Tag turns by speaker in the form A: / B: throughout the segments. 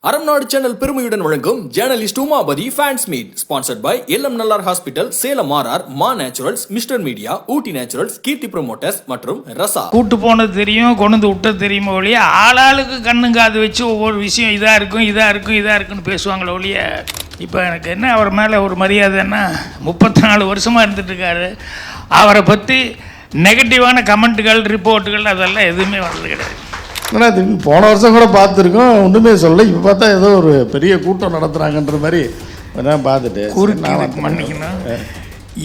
A: அறம்நாடு channel பெருமையுடன் வழங்கும் journalist Umapathi fans meet sponsored by LM Nallar hospital, Salem RR, Maa naturals, mister media, Ooty naturals, Keerthi promoters மற்றும் ரசா.
B: கூட்டு போனது தெரியும், கொண்டு விட்டது தெரியுமா ஒழிய ஆளாளுக்கு கண்ணுங்க அது வச்சு ஒவ்வொரு விஷயம் இதாக இருக்குன்னு பேசுவாங்களே ஒழிய. இப்போ எனக்கு என்ன அவர் மேலே ஒரு மரியாதைன்னா 34 வருஷமாக இருந்துட்டுருக்காரு. அவரை பற்றி நெகட்டிவான கமெண்ட்டுகள், ரிப்போர்ட்டுகள் அதெல்லாம் எதுவுமே வர்றது கிடையாது.
C: ஆனால் அது போன வருஷம் கூட பார்த்துருக்கோம், ஒன்றுமே சொல்லலை. இப்போ பார்த்தா ஏதோ ஒரு பெரிய கூட்டம் நடத்துகிறாங்கன்ற மாதிரி நான் பார்த்துட்டு
B: மன்னிக்கணும்.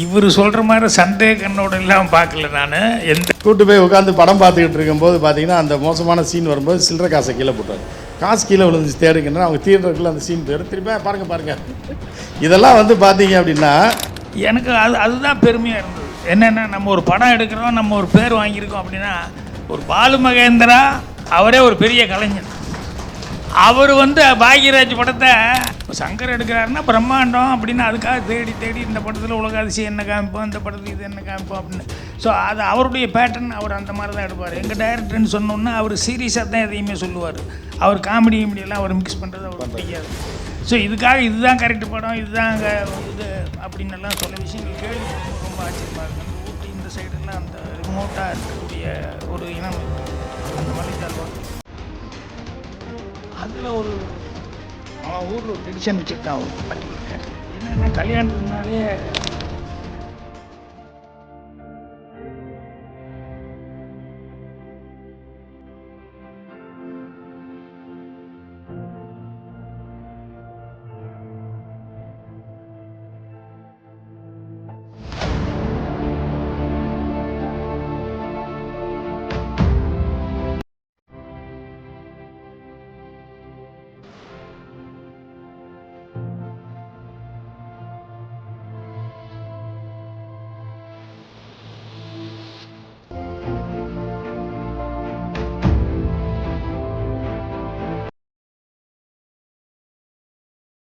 B: இவர் சொல்கிற மாதிரி சந்தேக கண்ணோட இல்லாமல் பார்க்கல. நான் எந்த
C: கூட்டு போய் உட்காந்து படம் பார்த்துக்கிட்டு இருக்கும்போது பார்த்தீங்கன்னா அந்த மோசமான சீன் வரும்போது சில்லற காசை கீழே போட்டார். காசு கீழே விழுந்துச்சு தேடுங்கன்னா அவங்க தியேட்டருக்குள்ள அந்த சீன் பேர் திருப்பி பாருங்கள். இதெல்லாம் வந்து பார்த்தீங்க அப்படின்னா
B: எனக்கு அதுதான் பெருமையாக இருந்தது. என்னென்னா நம்ம ஒரு படம் எடுக்கிறோம், நம்ம ஒரு பேர் வாங்கியிருக்கோம் அப்படின்னா, ஒரு பாலு மகேந்திரா அவரே ஒரு பெரிய கலைஞர். அவர் வந்து பாக்யராஜ் படத்தை சங்கர் எடுக்கிறாருன்னா பிரம்மாண்டம் அப்படின்னு அதுக்காக தேடி இந்த படத்தில் உலக அதிசயம் என்ன காமிப்போம், இந்த படத்தில் இது என்ன காமிப்போம் அப்படின்னு. ஸோ அது அவருடைய பேட்டர்ன். அவர் அந்த மாதிரி தான் எடுப்பார். எங்கள் டைரக்டர்னு சொன்னோன்னா அவர் சீரியஸாக தான் எதையுமே சொல்லுவார். அவர் காமெடி எல்லாம் அவர் மிக்ஸ் பண்ணுறது அவருக்கு பிடிக்காது. ஸோ இதுக்காக இதுதான் கரெக்ட் படம், இதுதான் இது அப்படின்னு எல்லாம் சொல்ல விஷயங்கள் கேள்வி ரொம்ப ஆச்சரியமாக இருக்கும். ஊட்டி இந்த சைடெல்லாம் அந்த ரிமோட்டாக இருக்கக்கூடிய ஒரு இனம் அந்த மலைத்தாழ்வாங்க. அதில் ஒரு அவன் ஊரில் ஒரு ட்ரெடிஷன் வச்சுருக்கான். அவர் பண்ணியிருக்கேன் என்னென்னா கல்யாணத்துனாலே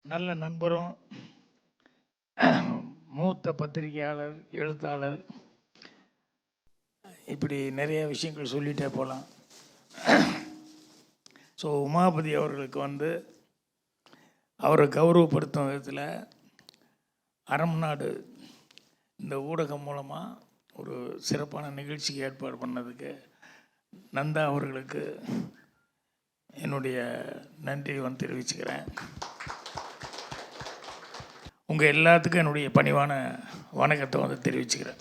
B: நல்ல நண்பரும் மூத்த பத்திரிகையாளர், எழுத்தாளர், இப்படி நிறைய விஷயங்கள் சொல்லிகிட்டே போகலாம். ஸோ உமாபதி அவர்களுக்கு வந்து அவரை கௌரவப்படுத்தும் விதத்தில் அறம்நாடு இந்த ஊடகம் மூலமாக ஒரு சிறப்பான நிகழ்ச்சிக்கு ஏற்பாடு பண்ணதுக்கு நந்தா அவர்களுக்கு என்னுடைய நன்றியை தெரிவிச்சுக்கிறேன். உங்கள் எல்லாத்துக்கும் என்னுடைய பணிவான வணக்கத்தை தெரிவிச்சுக்கிறேன்.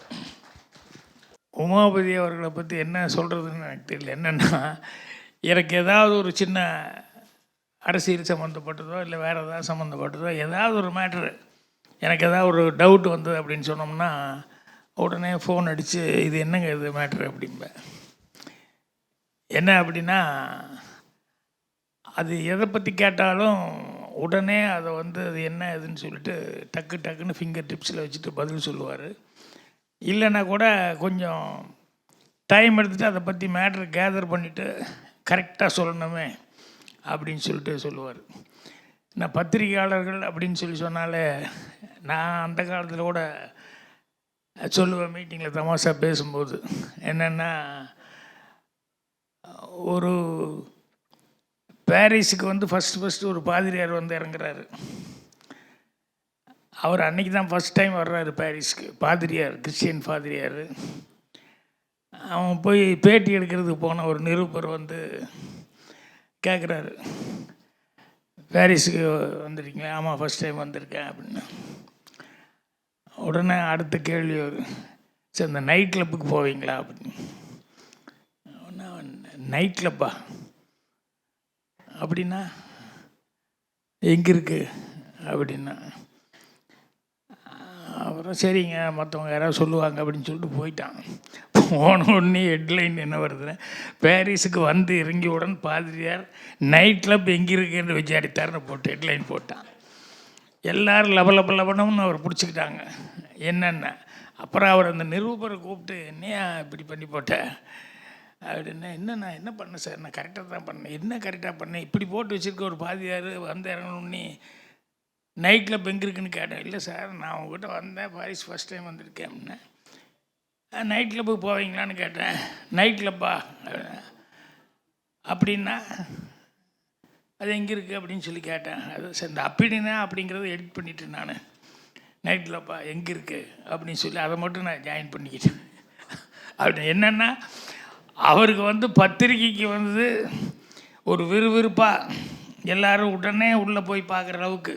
B: உமாபதி அவர்களை பற்றி என்ன சொல்கிறதுன்னு எனக்கு தெரியல. என்னென்னா, எனக்கு ஏதாவது ஒரு சின்ன அரசியல் சம்மந்தப்பட்டதோ இல்லை வேறு ஏதாவது சம்மந்தப்பட்டதோ ஏதாவது ஒரு மேட்ரு, எனக்கு ஏதாவது ஒரு டவுட் வந்தது அப்படின்னு சொன்னோம்னா உடனே ஃபோன் அடித்து இது என்னங்க இது மேட்ரு அப்படிம்பேன். என்ன அப்படின்னா, அது எதை பற்றி கேட்டாலும் உடனே அதை அது என்ன இதுன்னு சொல்லிட்டு டக்குன்னு ஃபிங்கர் டிப்ஸில் வச்சுட்டு பதில் சொல்லுவார். இல்லைன்னா கூட கொஞ்சம் டைம் எடுத்துகிட்டு அதை பற்றி மேட்ரு கேதர் பண்ணிவிட்டு கரெக்டாக சொல்லணுமே அப்படின்னு சொல்லிட்டு சொல்லுவார். நான் பத்திரிகையாளர்கள் அப்படின்னு சொன்னாலே நான் அந்த காலத்தில் கூட சொல்லுவேன் மீட்டிங்கில் தமாஷா பேசும்போது. என்னென்னா, ஒரு பாரிஸுக்கு ஃபஸ்ட்டு ஒரு பாதிரியார் இறங்குறாரு. அவர் அன்றைக்கி தான் ஃபஸ்ட் டைம் வர்றாரு பாரிஸுக்கு. பாதிரியார், கிறிஸ்டியன் பாதிரியார். அவன் போய் பேட்டி எடுக்கிறதுக்கு போன ஒரு நிருபர் கேட்குறாரு, பாரிஸுக்கு வந்துருக்கீங்களா? ஆமாம், ஃபஸ்ட் டைம் வந்திருக்கேன் அப்படின்னு. உடனே அடுத்த கேள்வி சரி, இந்த நைட் கிளப்புக்கு போவீங்களா அப்படின்னு. நைட் கிளப்பா அப்படின்னா எங்கே இருக்குது அப்படின்னா, அப்புறம் சரிங்க மற்றவங்க யாராவது சொல்லுவாங்க அப்படின்னு சொல்லிட்டு போயிட்டான். போன உடனே ஹெட்லைன் என்ன வருதுன்னா, பாரிஸுக்கு இறங்கியவுடன் பாதிரியார் நைட் கிளப் எங்கே இருக்குன்னு விசாரித்தார்னு போட்டு ஹெட்லைன் போட்டான். எல்லோரும் லபனம்னு அவர் பிடிச்சிக்கிட்டாங்க. என்னென்ன அப்புறம் அவர் அந்த நிரூபரை கூப்பிட்டு, என்னையா இப்படி பண்ணி போட்டேன் அப்படின்னா, நான் என்ன பண்ணேன் சார், நான் கரெக்டாக தான் பண்ணேன். என்ன கரெக்டாக பண்ணேன்? இப்படி போட்டு வச்சுருக்க ஒரு பாதியார் இறங்கணுன்னே நைட் கிளப் எங்கே இருக்குன்னு கேட்டேன். இல்லை சார், நான் உங்கள்கிட்ட வந்தேன், பாரிஸ் ஃபஸ்ட் டைம் வந்திருக்கேன் அப்படின்னேன். நைட் கிளப்புக்கு போவீங்களான்னு கேட்டேன். நைட் கிளப்பா அப்படின்னா அது எங்கே இருக்குது அப்படின்னு சொல்லி கேட்டேன். அது சரி இந்த அப்படின்னா அப்படிங்கிறத எடிட் பண்ணிவிட்டு நான் நைட்டில்ப்பா எங்கே இருக்குது அப்படின்னு சொல்லி அதை மட்டும் நான் ஜாயின் பண்ணிக்கிட்டேன். அப்படி என்னென்னா அவருக்கு வந்து பத்திரிக்கைக்கு வந்து ஒரு விறுவிறுப்பாக எல்லோரும் உடனே உள்ளே போய் பார்க்குற அளவுக்கு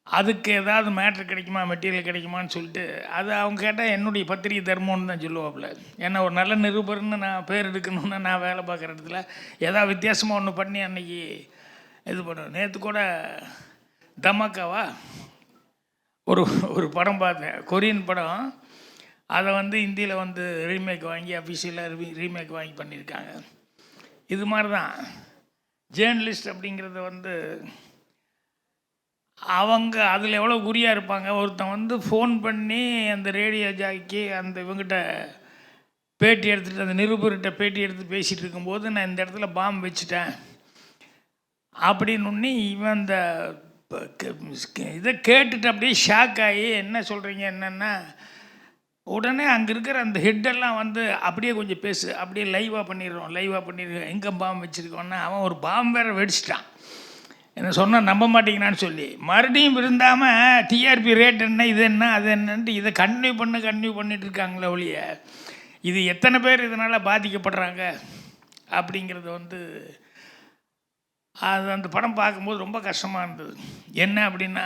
B: அதுக்கு ஏதாவது மேட்ரு கிடைக்குமா, மெட்டீரியல் கிடைக்குமான்னு சொல்லிட்டு அது அவங்க கேட்டால் என்னுடைய பத்திரிகை தர்மம்னு தான் சொல்லுவாப்புல. ஏன்னா ஒரு நல்ல நிருபர்னு நான் பேர் எடுக்கணுன்னு நான் வேலை பார்க்குற இடத்துல ஏதாவது வித்தியாசமாக ஒன்று பண்ணி அன்றைக்கி இது பண்ணுவேன். நேற்று கூட தமாக்காவா ஒரு படம் பார்த்தேன், கொரியன் படம். அதை வந்து இந்தியில் வந்து ரீமேக் வாங்கி அஃபிஷியலாக ரீமேக் வாங்கி பண்ணியிருக்காங்க. இது மாதிரி தான் ஜேர்னலிஸ்ட் அப்படிங்கிறத வந்து அவங்க அதில் எவ்வளோ குறியாக இருப்பாங்க. ஒருத்தன் வந்து ஃபோன் பண்ணி அந்த ரேடியோ ஜாக்கி அந்த இவங்ககிட்ட பேட்டி எடுத்துகிட்டு அந்த நிருபர்கிட்ட பேட்டி எடுத்து பேசிகிட்டு இருக்கும்போது நான் இந்த இடத்துல பாம்பு வச்சுட்டேன் அப்படின்னு இவன் அந்த இதை கேட்டுட்டு அப்படியே ஷாக் ஆகி என்ன சொல்கிறீங்க என்னென்னா உடனே அங்கே இருக்கிற அந்த ஹெட்டெல்லாம் வந்து அப்படியே கொஞ்சம் பேசு, அப்படியே லைவாக பண்ணிடுறோம் எங்கே பாம்பு வச்சுருக்கோன்னா அவன் ஒரு பாம்பு வேறு வெடிச்சிட்டான். என்ன சொன்னால் நம்ப மாட்டேங்கிறான்னு சொல்லி மறுபடியும் இருந்தாமல் டிஆர்பி ரேட் என்ன இது என்ன அது என்னன்ட்டு இதை கன்டினியூ பண்ணிட்டு இருக்காங்களே ஒழிய இது எத்தனை பேர் இதனால் பாதிக்கப்படுறாங்க அப்படிங்கிறது வந்து அது அந்த படம் பார்க்கும்போது ரொம்ப கஷ்டமாக இருந்தது. என்ன அப்படின்னா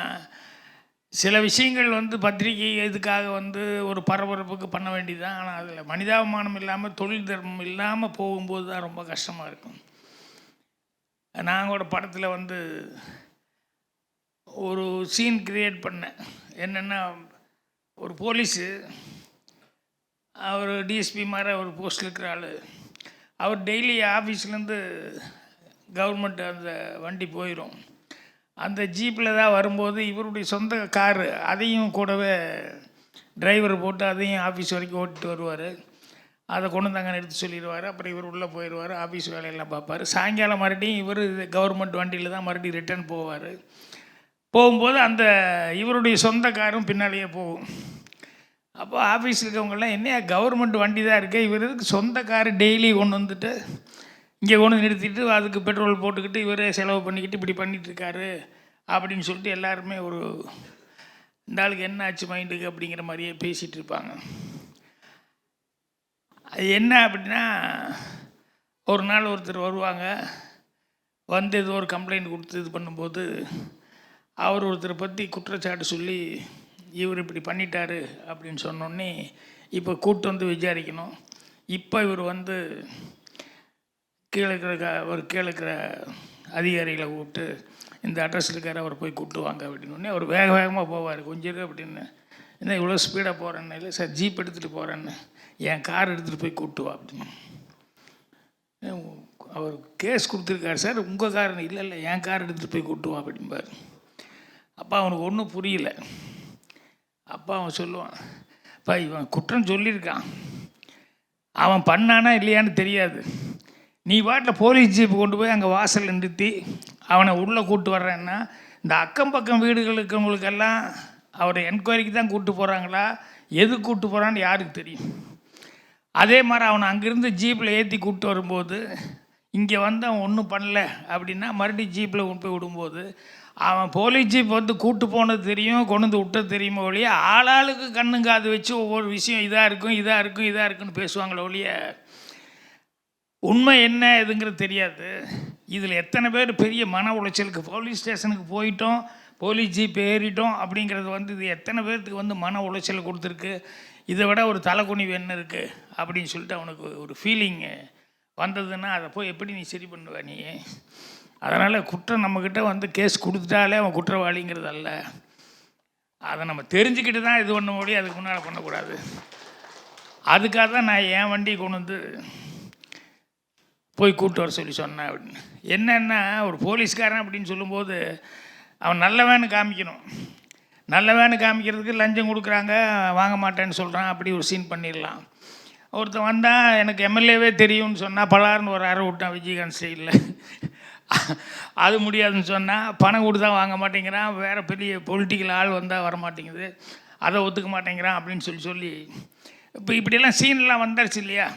B: சில விஷயங்கள் வந்து பத்திரிகை இதுக்காக வந்து ஒரு பரபரப்புக்கு பண்ண வேண்டியது தான். ஆனால் அதில் மனிதாபிமானம் இல்லாமல் தொழில் தர்மம் இல்லாமல் போகும்போது தான் ரொம்ப கஷ்டமாக இருக்கும். நாங்களோட படத்தில் வந்து ஒரு சீன் க்ரியேட் பண்ணேன். என்னென்னா ஒரு போலீஸு அவர் டிஎஸ்பி மாதிரி ஒரு போஸ்ட்டில் இருக்கிற ஆள், அவர் டெய்லி ஆஃபீஸ்லேருந்து கவர்மெண்ட் அந்த வண்டி போயிடும். அந்த ஜீப்பில் தான் வரும்போது இவருடைய சொந்த காரு அதையும் கூடவே டிரைவர் போட்டு அதையும் ஆஃபீஸ் வரைக்கும் ஓட்டிட்டு வருவார். அதை கொண்டு தாங்க நிறுத்தி சொல்லிடுவார். அப்புறம் இவர் உள்ளே போயிடுவார், ஆஃபீஸ் வேலையெல்லாம் பார்ப்பார். சாயங்காலம் மறுபடியும் இவர் கவர்மெண்ட் வண்டியில் தான் மறுபடியும் ரிட்டர்ன் போவார். போகும்போது அந்த இவருடைய சொந்த காரும் பின்னாலேயே போகும். அப்போ ஆஃபீஸில் இருக்கவங்கெல்லாம் என்ன கவர்மெண்ட் வண்டி தான் இருக்குது, இவருக்கு சொந்த காரு டெய்லி கொண்டு வந்துட்டு இங்கே கொண்டு நிறுத்திட்டு அதுக்கு பெட்ரோல் போட்டுக்கிட்டு இவரே செலவு பண்ணிக்கிட்டு இப்படி பண்ணிகிட்ருக்காரு அப்படின்னு சொல்லிட்டு எல்லாருமே ஒரு இந்த ஆளுக்கு என்ன ஆச்சு மைண்டுக்கு அப்படிங்கிற மாதிரியே பேசிகிட்டு இருப்பாங்க. அது என்ன அப்படின்னா ஒரு நாள் ஒருத்தர் வருவாங்க, வந்து ஏதோ ஒரு கம்ப்ளைண்ட் கொடுத்து இது பண்ணும்போது அவர் ஒருத்தரை பற்றி குற்றச்சாட்டு சொல்லி இவர் இப்படி பண்ணிட்டாரு அப்படின்னு சொன்னோடனே இப்போ கூப்பிட்டு வந்து விசாரிக்கணும். இப்போ இவர் வந்து கீழே இருக்கிற அதிகாரிகளை கூப்பிட்டு இந்த அட்ரஸ் இருக்கார், அவர் போய் கூப்பிட்டு வாங்க அப்படின்னோடனே அவர் வேகமாக போவார். கொஞ்சம் அப்படின்னு என்ன இவ்வளோ ஸ்பீடாக போகிறேன்னு, இல்லை சார் ஜீப் எடுத்துகிட்டு போகிறேன்னு, என் கார் எடுத்துகிட்டு போய் கூப்பிட்டு வா அப்படின்னு. அவர் கேஸ் கொடுத்துருக்காரு சார், உங்கள் கார் இல்லை என் கார் எடுத்துகிட்டு போய் கூப்பிட்டு வா அப்படிம்பார். அப்போ அவனுக்கு ஒன்றும் புரியல. அப்போ அவன் சொல்லுவான், அப்பா இவன் குற்றம் சொல்லியிருக்கான், அவன் பண்ணானா இல்லையான்னு தெரியாது, நீ பாட்டில் போலீஸ் ஜீப்பு கொண்டு போய் அங்கே வாசல் நிறுத்தி அவனை உள்ளே கூப்பிட்டு வர்றேன்னா இந்த அக்கம் பக்கம் வீடுகள் இருக்கிறவங்களுக்கெல்லாம் அவரை என்கொயரிக்கு தான் கூப்பிட்டு போகிறாங்களா, எது கூப்பிட்டு போகிறான்னு யாருக்கு தெரியும். அதே மாதிரி அவனை அங்கேருந்து ஜீப்பில் ஏற்றி கூப்பிட்டு வரும்போது இங்கே வந்து அவன் ஒன்றும் பண்ணல அப்படின்னா மறுபடியும் ஜீப்பில் கொண்டு போய் விடும்போது அவன் போலீஸ் ஜீப் வந்து கூப்பிட்டு போனது தெரியும், கொண்டு வந்து விட்டது தெரியுமோ ஒழிய ஆளாளுக்கு கண்ணுங்காது வச்சு ஒவ்வொரு விஷயம் இதாக இருக்குன்னு பேசுவாங்களே ஒழிய உண்மை என்ன எதுங்கிறது தெரியாது. இதில் எத்தனை பேர் பெரிய மன உளைச்சலுக்கு போலீஸ் ஸ்டேஷனுக்கு போயிட்டோம், போலீஸ் ஜீப் ஏறிட்டோம் அப்படிங்கிறது வந்து இது எத்தனை பேர்த்துக்கு வந்து மன உளைச்சல் கொடுத்துருக்கு. இதை விட ஒரு தலைக்குனிவு என்ன இருக்குது அப்படின்னு சொல்லிட்டு அவனுக்கு ஒரு ஃபீலிங்கு வந்ததுன்னா அதை போய் எப்படி நீ சரி பண்ணுவ நீ. அதனால் குற்றம் நம்மக்கிட்ட வந்து கேஸ் கொடுத்துட்டாலே அவன் குற்றவாளிங்கிறது அல்ல, அதை நம்ம தெரிஞ்சுக்கிட்டு தான் இது பண்ண முடியும், அதுக்கு முன்னால் பண்ணக்கூடாது. அதுக்காக தான் நான் என் வண்டியை கொண்டு வந்து போய் கூப்பிட்டு வர சொல்லி சொன்னேன் அப்படின்னு. என்னென்னா ஒரு போலீஸ்காரன் அப்படின்னு சொல்லும்போது அவன் நல்லவேன்னு காமிக்கணும். நல்லவேன்னு காமிக்கிறதுக்கு லஞ்சம் கொடுக்குறாங்க, வாங்க மாட்டேன்னு சொல்கிறான், அப்படி ஒரு சீன் பண்ணிடலாம். ஒருத்தன் வந்தால் எனக்கு எம்எல்ஏவே தெரியும்னு சொன்னால் பலார்னு ஒரு அறை விட்டான் விஜயகாந்த் ஸ்டைலில். அது முடியாதுன்னு சொன்னால் பணம் கொடுத்தா வாங்க மாட்டேங்கிறான், வேறு பெரிய பொலிட்டிக்கல் ஆள் வந்தால் வர மாட்டேங்குது, அதை ஒத்துக்க மாட்டேங்கிறான் அப்படின்னு சொல்லி இப்போ இப்படியெல்லாம் சீன்லாம் வந்துடுச்சு இல்லையா.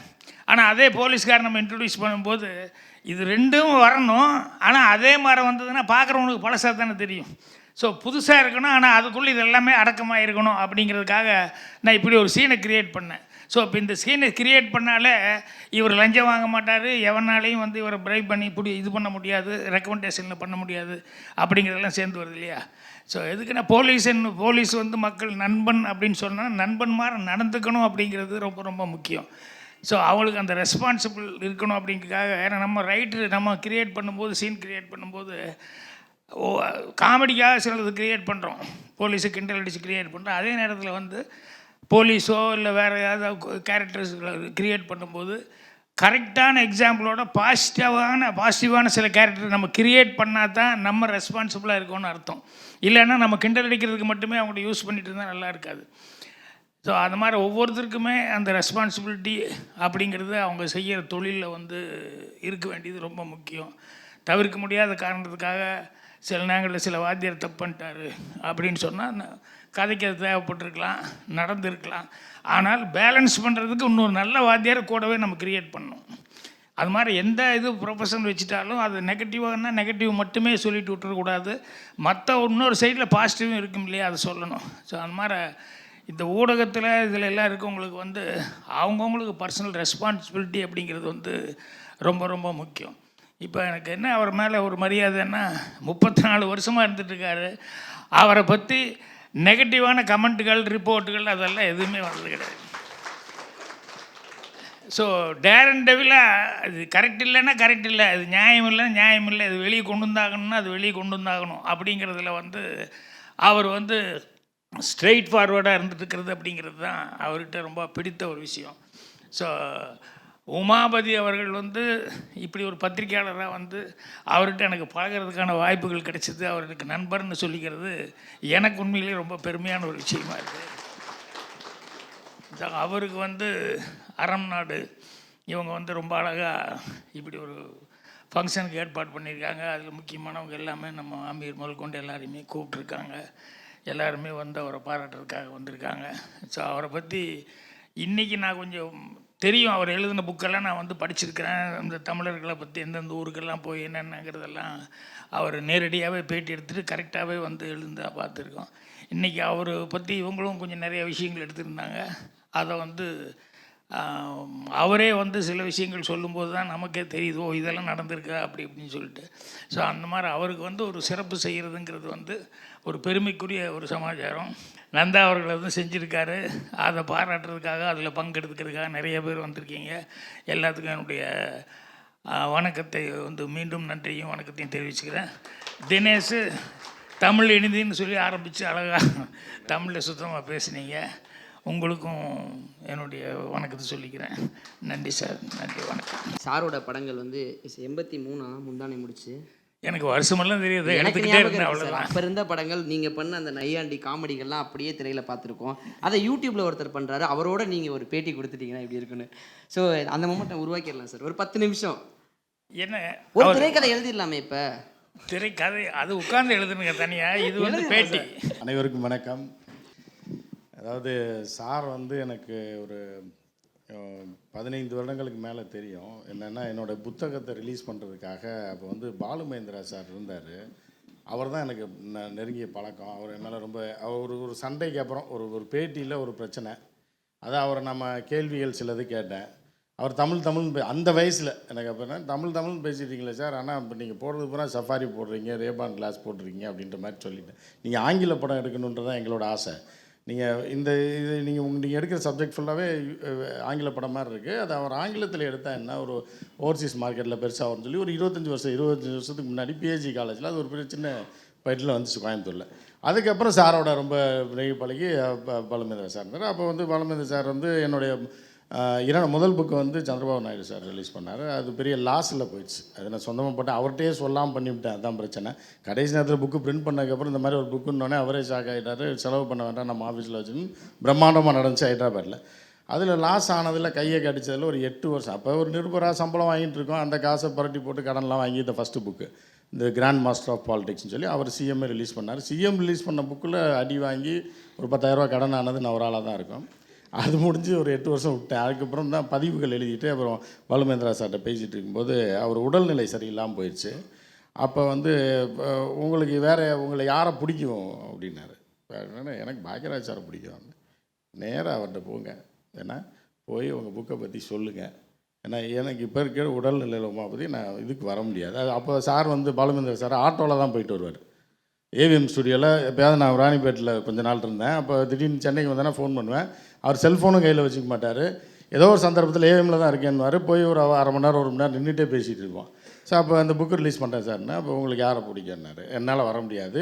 B: ஆனால் அதே போலீஸ்காரன் நம்ம இன்ட்ரடியூஸ் பண்ணும்போது இது ரெண்டும் வரணும். ஆனால் அதே மாதிரி வந்ததுன்னா பார்க்குறவங்களுக்கு பழசாக தானே தெரியும். ஸோ புதுசாக இருக்கணும், ஆனால் அதுக்குள்ளே இது எல்லாமே அடக்கமாக இருக்கணும் அப்படிங்கிறதுக்காக நான் இப்படி ஒரு சீனை க்ரியேட் பண்ணேன். ஸோ இப்போ இந்த சீனை க்ரியேட் பண்ணாலே இவர் லஞ்சம் வாங்க மாட்டார், எவனாலையும் வந்து இவரை பிரைப் பண்ணி இப்படி இது பண்ண முடியாது, ரெக்கமெண்டேஷனில் பண்ண முடியாது அப்படிங்கிறதெல்லாம் சேர்ந்து வருது இல்லையா. ஸோ எதுக்குன்னா போலீஸ் வந்து மக்கள் நண்பன் அப்படின்னு சொன்னால் நண்பன் மாதிரி நடந்துக்கணும் அப்படிங்கிறது ரொம்ப ரொம்ப முக்கியம். ஸோ அவங்களுக்கு அந்த ரெஸ்பான்சிபிள் இருக்கணும் அப்படிங்கிறதுக்காக. ஏன்னா நம்ம நம்ம க்ரியேட் பண்ணும்போது, சீன் க்ரியேட் பண்ணும்போது காமெடிக்காக சிலது க்ரியேட் பண்ணுறோம், போலீஸு கிண்டல் அடித்து க்ரியேட் பண்ணுறோம். அதே நேரத்தில் வந்து போலீஸோ இல்லை வேறு ஏதாவது கேரக்டர்ஸ் க்ரியேட் பண்ணும்போது கரெக்டான எக்ஸாம்பிளோட பாசிட்டிவான சில கேரக்டர் நம்ம க்ரியேட் பண்ணால் தான் நம்ம ரெஸ்பான்சிபிளாக இருக்கோன்னு அர்த்தம். இல்லைன்னா நம்ம கிண்டல் அடிக்கிறதுக்கு மட்டுமே அவங்கள்ட்ட யூஸ் பண்ணிட்டு இருந்தால் நல்லா இருக்காது. ஸோ அது மாதிரி ஒவ்வொருத்தருக்குமே அந்த ரெஸ்பான்சிபிலிட்டி அப்படிங்கிறது அவங்க செய்கிற தொழிலில் வந்து இருக்க வேண்டியது ரொம்ப முக்கியம். தவிர்க்க முடியாத காரணத்துக்காக சில நேரங்களில் சில வாத்தியார் தப்பு பண்ணிட்டாரு அப்படின்னு சொன்னால் கதைக்கு அது தேவைப்பட்டிருக்கலாம், நடந்திருக்கலாம். ஆனால் பேலன்ஸ் பண்ணுறதுக்கு இன்னொரு நல்ல வாத்தியார் கூடவே நம்ம க்ரியேட் பண்ணணும். அது மாதிரி எந்த இது ப்ரொஃபஷன் வச்சுட்டாலும் அது நெகட்டிவாகனா நெகட்டிவ் மட்டுமே சொல்லிட்டு விட்டுறக்கூடாது, மற்ற இன்னொரு சைடில் பாசிட்டிவும் இருக்கும் இல்லையா, அதை சொல்லணும். ஸோ அது மாதிரி இந்த ஊடகத்தில் இதில் எல்லாம் இருக்கவங்களுக்கு வந்து அவங்கவுங்களுக்கு பர்சனல் ரெஸ்பான்சிபிலிட்டி அப்படிங்கிறது வந்து ரொம்ப ரொம்ப முக்கியம். இப்போ எனக்கு என்ன அவர் மேலே ஒரு மரியாதைன்னா, 34 வருஷமாக இருந்துகிட்ருக்காரு, அவரை பற்றி நெகட்டிவான கமெண்ட்டுகள் ரிப்போர்ட்டுகள் அதெல்லாம் எதுவுமே வர்றது கிடையாது. ஸோ டேரன் டெவிலாக அது கரெக்ட் இல்லைன்னா கரெக்ட் இல்லை, அது நியாயம் இல்லைன்னா நியாயம் இல்லை, இது வெளியே கொண்டு வந்தாகணும்னா அது வெளியே கொண்டு வந்தாகணும் அப்படிங்கிறதுல வந்து அவர் வந்து ஸ்ட்ரெயிட் ஃபார்வர்டாக இருந்துட்டுருக்கிறது அப்படிங்கிறது தான் அவர்கிட்ட ரொம்ப பிடித்த ஒரு விஷயம். ஸோ உமாபதி அவர்கள் வந்து இப்படி ஒரு பத்திரிக்கையாளராக வந்து அவர்கிட்ட எனக்கு பழகிறதுக்கான வாய்ப்புகள் கிடைச்சிது, அவர் எனக்கு நண்பர்னு சொல்லிக்கிறது எனக்கு உண்மையிலேயே ரொம்ப பெருமையான ஒரு விஷயமா இருக்குது. அவருக்கு வந்து அறம் நாடு இவங்க வந்து ரொம்ப அழகாக இப்படி ஒரு ஃபங்க்ஷனுக்கு ஏற்பாடு பண்ணியிருக்காங்க. அதில் முக்கியமானவங்க எல்லாமே நம்ம அமீர் முதல் கொண்டு எல்லாரையுமே கூப்பிட்ருக்காங்க. எல்லாருமே வந்து அவரை பாராட்டுறதுக்காக வந்திருக்காங்க. ஸோ அவரை பற்றி இன்றைக்கி நான் கொஞ்சம் தெரியும், அவர் எழுதின புக்கெல்லாம் நான் வந்து படிச்சிருக்கிறேன். இந்த தமிழர்களை பற்றி எந்தெந்த ஊருக்கெல்லாம் போய் என்னென்னங்கிறதெல்லாம் அவர் நேரடியாகவே பேட்டி எடுத்துகிட்டு கரெக்டாகவே வந்து எழுந்தா பார்த்துருக்கோம். இன்றைக்கி அவரை பற்றி இவங்களும் கொஞ்சம் நிறைய விஷயங்கள் எடுத்திருந்தாங்க. அதை வந்து அவரே வந்து சில விஷயங்கள் சொல்லும்போது தான் நமக்கே தெரியுது, ஓ இதெல்லாம் நடந்திருக்கா அப்படி இப்படின்னு சொல்லிட்டு. ஸோ அந்த மாதிரி அவருக்கு வந்து ஒரு சிறப்பு செய்கிறதுங்கிறது வந்து ஒரு பெருமைக்குரிய ஒரு சமாச்சாரம். நந்தா அவர்களை வந்து செஞ்சுருக்காரு, அதை பாராட்டுறதுக்காக அதில் பங்கெடுத்துக்கிறதுக்காக நிறைய பேர் வந்திருக்கீங்க. எல்லாத்துக்கும் என்னுடைய வணக்கத்தை வந்து மீண்டும் நன்றியும் வணக்கத்தையும் தெரிவிச்சுக்கிறேன். தினேஷ் தமிழ் இனிதின்னு சொல்லி ஆரம்பித்து அழகாக தமிழில் சுத்தமாக பேசுனீங்க, உங்களுக்கும் என்னுடைய வணக்கத்தை சொல்லிக்கிறேன். நன்றி சார், நன்றி, வணக்கம்.
D: சாரோட படங்கள் வந்து 83 முந்தானை முடிச்சு
B: எனக்கு வருஷமெல்லாம் தெரியாது, எடுத்துக்கிட்டே இருந்தேன் அவ்வளோதான்.
D: அப்போ இருந்த படங்கள் நீங்கள் பண்ண அந்த நையாண்டி காமெடிகள்லாம் அப்படியே திரையில் பார்த்துருக்கோம். அதை யூடியூப்பில் ஒருத்தர் பண்ணுறாரு, அவரோட நீங்கள் ஒரு பேட்டி கொடுத்துட்டீங்கன்னா இப்படி இருக்குன்னு. ஸோ அந்த மொமெண்ட்டை உருவாக்கிடலாம் சார், ஒரு 10 நிமிஷம்.
B: என்ன
D: ஒரு திரைக்கதை எழுதிடலாமே இப்போ?
B: திரைக்கதை அது உட்கார்ந்து எழுதுனுங்க தனியாக, இது வந்து பேட்டி.
C: அனைவருக்கும் வணக்கம். அதாவது சார் வந்து எனக்கு ஒரு 15 வருடங்களுக்கு மேலே தெரியும். என்னென்னா என்னோடய புத்தகத்தை ரிலீஸ் பண்ணுறதுக்காக அப்போ வந்து பாலுமகேந்திரா சார் இருந்தார். அவர் தான் எனக்கு நெருங்கிய பழக்கம். அவர் என்னால் ரொம்ப ஒரு சண்டைக்கு அப்புறம் ஒரு பேட்டியில் ஒரு பிரச்சனை, அதை அவரை நம்ம கேள்விகள் சிலது கேட்டேன். அவர் தமிழ் அந்த வயசில் எனக்கு அப்போ தமிழ் பேசிட்டீங்களே சார், ஆனால் இப்போ நீங்கள் போடுறது பூரா சஃபாரி போடுறீங்க, ரேபான் கிளாஸ் போடுறீங்க அப்படின்ற மாதிரி சொல்லிட்டேன். நீங்கள் ஆங்கில படம் எடுக்கணுன்றதான் எங்களோட ஆசை. நீங்கள் நீங்கள் எடுக்கிற சப்ஜெக்ட் ஃபுல்லாகவே ஆங்கில படம் மாதிரி இருக்குது. அது அவர் ஆங்கிலத்தில் எடுத்தால் என்ன, ஒரு ஓவர்சீஸ் மார்க்கெட்டில் பெருசாக வரும்னு சொல்லி ஒரு 25 வருஷத்துக்கு முன்னாடி பிஹெச்டி காலேஜில் அது ஒரு சின்ன பயிட்டில் வந்துச்சு கோயம்புத்தூரில். அதுக்கப்புறம் சாரோட ரொம்ப நெருங்கி பழகி பாலுமகேந்திரா சார் இருந்தார். அப்போ வந்து பாலுமகேந்திரா சார் வந்து என்னுடைய முதல் புக்கு வந்து சந்திரபாபு நாயுடு சார் ரிலீஸ் பண்ணார். அது பெரிய லாஸில் போயிடுச்சு. அது நான் சொந்தமாக போட்டேன், அவர்கிட்டயே சொல்லாமல் பண்ணிவிட்டேன், அதுதான் பிரச்சனை. கடைசி நேரத்தில் புக்கு பிரிண்ட் பண்ணதுக்கப்புறம் இந்த மாதிரி ஒரு புக்குன்னொடனே அவரே ஷாக் ஆகிட்டார். செலவு பண்ண வேண்டாம், நம்ம ஆஃபீஸில் வச்சுன்னு பிரம்மாண்டமாக நடந்துச்சு ஹைதராபாத்தில். அதில் லாஸ் ஆனதில் கையை கடிச்சதில் ஒரு 8 வருஷம். அப்போ ஒரு நிருபராக சம்பளம் வாங்கிட்டு இருக்கோம், அந்த காசை புரட்டி போட்டு கடன்லாம் வாங்கி இந்த ஃபஸ்ட்டு புக்கு இந்த கிராண்ட் மாஸ்டர் ஆஃப் பாலிடிக்ஸ்னு சொல்லி அவர் சிஎம்ஏ ரிலீஸ் பண்ணார். சிஎம் ரிலீஸ் பண்ண புக்கில் அடி வாங்கி ஒரு 10,000 ரூபா கடன் ஆனது நான் ஒரு ஆளாக தான் இருக்கும். அது முடிஞ்சு ஒரு 8 வருஷம் விட்டேன். அதுக்கப்புறம் தான் பதிவுகள் எழுதிட்டு அப்புறம் பாலுமகேந்திரா சார்கிட்ட பேசிகிட்டு இருக்கும்போது அவர் உடல்நிலை சரியில்லாமல் போயிடுச்சு. அப்போ வந்து உங்களுக்கு உங்களை யாரை பிடிக்கும் அப்படின்னாரு. எனக்கு பாக்யராஜ் சாரை பிடிக்கும். நேராக அவர்கிட்ட போங்க, ஏன்னா போய் உங்கள் புக்கை பற்றி சொல்லுங்கள், ஏன்னா எனக்கு இப்போ இருக்கிற உடல்நிலையில் பற்றி நான் இதுக்கு வர முடியாது. அது அப்போ சார் வந்து பாலுமகேந்திரா சார் ஆட்டோவில் தான் போயிட்டு வருவார். ஏவிஎம் ஸ்டுடியோவில் எப்போயாவது நான் ராணிப்பேட்டில் கொஞ்ச நாள் இருந்தேன். அப்போ திடீர்னு சென்னைக்கு வந்தேன்னா ஃபோன் பண்ணுவேன். அவர் செல்ஃபோனும் கையில் வச்சுக்க மாட்டார். ஏதோ ஒரு சந்தர்ப்பத்தில் ஏவிஎம்மில் தான் இருக்கேன்னுவார். போய் ஒரு அரை மணி நேரம் 1 மணி நேரம் நின்றுட்டே பேசிகிட்டு இருப்போம். ஸோ அப்போ அந்த புக்கு ரிலீஸ் பண்ணுறேன் சார்னா, அப்போ உங்களுக்கு யாரை பிடிக்குன்னாரு. என்னால் வர முடியாது,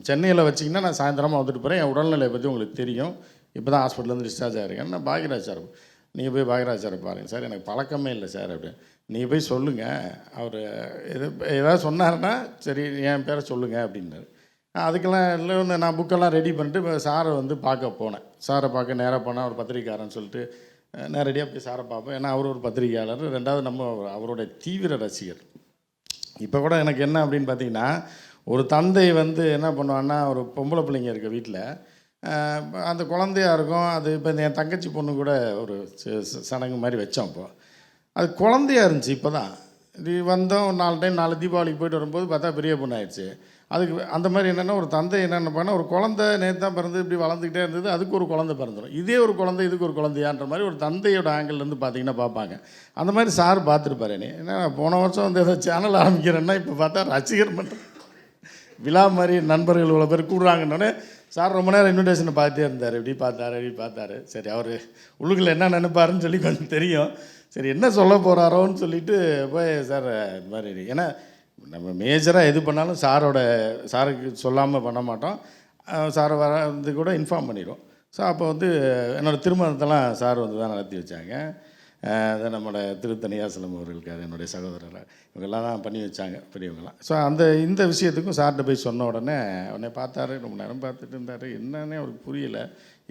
C: சென்னையில் வச்சிங்கன்னா நான் சாயந்தரமாக வந்துட்டு போகிறேன், என் உடல்நிலையை பற்றி உங்களுக்கு தெரியும், இப்போ தான் ஹாஸ்பிட்டலேருந்து டிஸ்சார்ஜ் ஆகிருக்கேன். நான் பாக்யராஜ் சார், நீங்கள் போய் பாக்யராஜ் சாரை பாருங்கள் சார், எனக்கு பழக்கமே இல்லை சார் அப்படின்னு. நீங்கள் போய் சொல்லுங்கள், அவர் ஏதாவது சொன்னார்னா சரி என் பேரை சொல்லுங்கள் அப்படின்னாரு. அதுக்கெல்லாம் இல்லை, நான் புக்கெல்லாம் ரெடி பண்ணிட்டு இப்போ சாரை வந்து பார்க்க போனேன். சாரை பார்க்க நேராக போனால் அவர் பத்திரிக்கையாளர்னு சொல்லிட்டு நேரடியாக போய் சாரை பார்ப்பேன். ஏன்னா அவர் ஒரு பத்திரிகையாளர், ரெண்டாவது நம்ம அவருடைய தீவிர ரசிகர். இப்போ கூட எனக்கு என்ன அப்படின்னு பார்த்தீங்கன்னா, ஒரு தந்தை வந்து என்ன பண்ணுவான்னா, ஒரு பொம்பளை பிள்ளைங்க இருக்க வீட்டில் அந்த குழந்தையாக இருக்கும். அது இப்போ என் தங்கச்சி பொண்ணு கூட ஒரு சடங்கு மாதிரி வச்சோம். இப்போ அது குழந்தையாக இருந்துச்சு. இப்போ தான் இது வந்தோம், 4 டைம் 4 தீபாவளிக்கு போய்ட்டு வரும்போது பார்த்தா பெரிய பொண்ணு ஆயிடுச்சு. அதுக்கு அந்த மாதிரி என்னென்னா, ஒரு தந்தை என்னென்ன பண்ணால், ஒரு குழந்தை நேற்று தான் பிறந்து இப்படி வளர்ந்துக்கிட்டே இருந்தது, அதுக்கு ஒரு குழந்தை பிறந்துடும், இதே ஒரு குழந்தை இதுக்கு ஒரு குழந்தையான்ற மாதிரி ஒரு தந்தையோட ஆங்கிள்லேருந்து பார்த்தீங்கன்னா பார்ப்பாங்க. அந்த மாதிரி சார் பார்த்துருப்பாரு. ஏன்னா போன வருஷம் வந்து ஏதோ சேனல் ஆரம்பிக்கிறேன்னா இப்போ பார்த்தா ரசிகர் பண்ணுறேன் விழா மாதிரி நண்பர்கள் இவ்வளோ பேர் கூடுறாங்கன்னொடனே சார் ரொம்ப நேரம் இன்விடேஷனை பார்த்துட்டே இருந்தார். இப்படி பார்த்தாரு. சரி, அவர் உள்ளுக்குள்ள என்ன நினைப்பாருன்னு சொல்லி கொஞ்சம் தெரியும். சரி என்ன சொல்ல போகிறாரோன்னு சொல்லிட்டு போய் சார் இந்த மாதிரி, ஏன்னா நம்ம மேஜராக எது பண்ணாலும் சாருக்கு சொல்லாமல் பண்ண மாட்டோம். சாரை வந்து கூட இன்ஃபார்ம் பண்ணிடுவோம். ஸோ அப்போ வந்து என்னோடய திருமணத்தெல்லாம் சார் வந்து தான் நடத்தி வச்சாங்க. அதை நம்மளோட திருத்தணியாசலம் அவர்களுக்கு, அது என்னுடைய சகோதரர், இவங்கெல்லாம் தான் பண்ணி வச்சாங்க பெரியவங்களாம். ஸோ இந்த விஷயத்துக்கும் சார்கிட்ட போய் சொன்ன உடனே பார்த்தாரு. ரொம்ப நேரம் பார்த்துட்டு இருந்தார். என்னன்னே அவருக்கு புரியலை.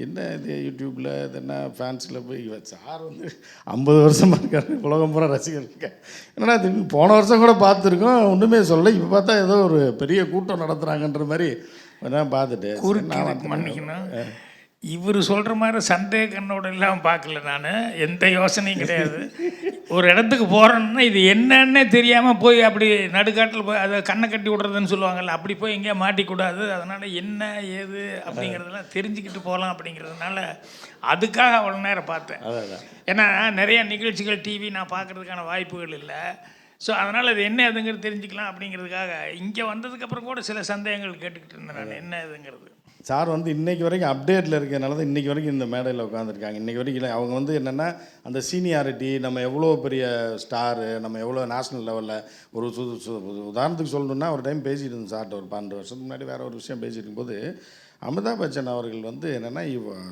C: என்ன இது யூடியூப்பில் இது என்ன ஃபேன்ஸில் போய் சார் வந்து 50 வருஷமாக இருக்காரு, உலகம் பூரா ரசிகர் இருக்க. என்னன்னா போன வருஷம் கூட பார்த்துருக்கோம், ஒன்றுமே சொல்லலை. இப்போ பார்த்தா ஏதோ ஒரு பெரிய கூட்டம் நடத்துகிறாங்கன்ற மாதிரி பார்த்துட்டு
B: மன்னிக்கணும். இவர் சொல்கிற மாதிரி சந்தேக கண்ணோட எல்லாம் பார்க்கல, நான் எந்த யோசனையும் கிடையாது. ஒரு இடத்துக்கு போகிறேன்னா இது என்னன்னே தெரியாமல் போய் அப்படி நடுக்காட்டில் போய் அதை கண்ணை கட்டி விடுறதுன்னு சொல்லுவாங்கள்ல, அப்படி போய் எங்கேயா மாட்டிக்கூடாது. அதனால் என்ன ஏது அப்படிங்கிறதெல்லாம் தெரிஞ்சுக்கிட்டு போகலாம் அப்படிங்கிறதுனால அதுக்காக அவ்வளோ நேரம் பார்த்தேன். ஏன்னா நிறையா நிகழ்ச்சிகள் டிவி நான் பார்க்குறதுக்கான வாய்ப்புகள் இல்லை. ஸோ அதனால் அது என்ன எதுங்கிறது தெரிஞ்சுக்கலாம் அப்படிங்கிறதுக்காக இங்கே வந்ததுக்கப்புறம் கூட சில சந்தேகங்கள் கேட்டுக்கிட்டு இருந்தேன் நான், என்ன எதுங்கிறது.
C: சார் வந்து இன்றைக்கி வரைக்கும் அப்டேட்டில் இருக்கிறதுனால தான் இன்றைக்கி வரைக்கும் இந்த மேடையில் உட்காந்துருக்காங்க. இன்றைக்கி வரைக்கும் இல்லை, அவங்க வந்து என்னென்னா அந்த சீனியாரிட்டி, நம்ம எவ்வளோ பெரிய ஸ்டாரு, நம்ம எவ்வளோ நேஷ்னல் லெவலில் ஒரு உதாரணத்துக்கு சொல்லணுன்னா, ஒரு டைம் பேசிகிட்டு இருந்தோம் சார்ட்ட, ஒரு 12 வருஷத்துக்கு முன்னாடி வேறு ஒரு விஷயம் பேசிகிட்டு இருக்கும்போது, அமிதாப் பச்சன் அவர்கள் வந்து என்னென்னா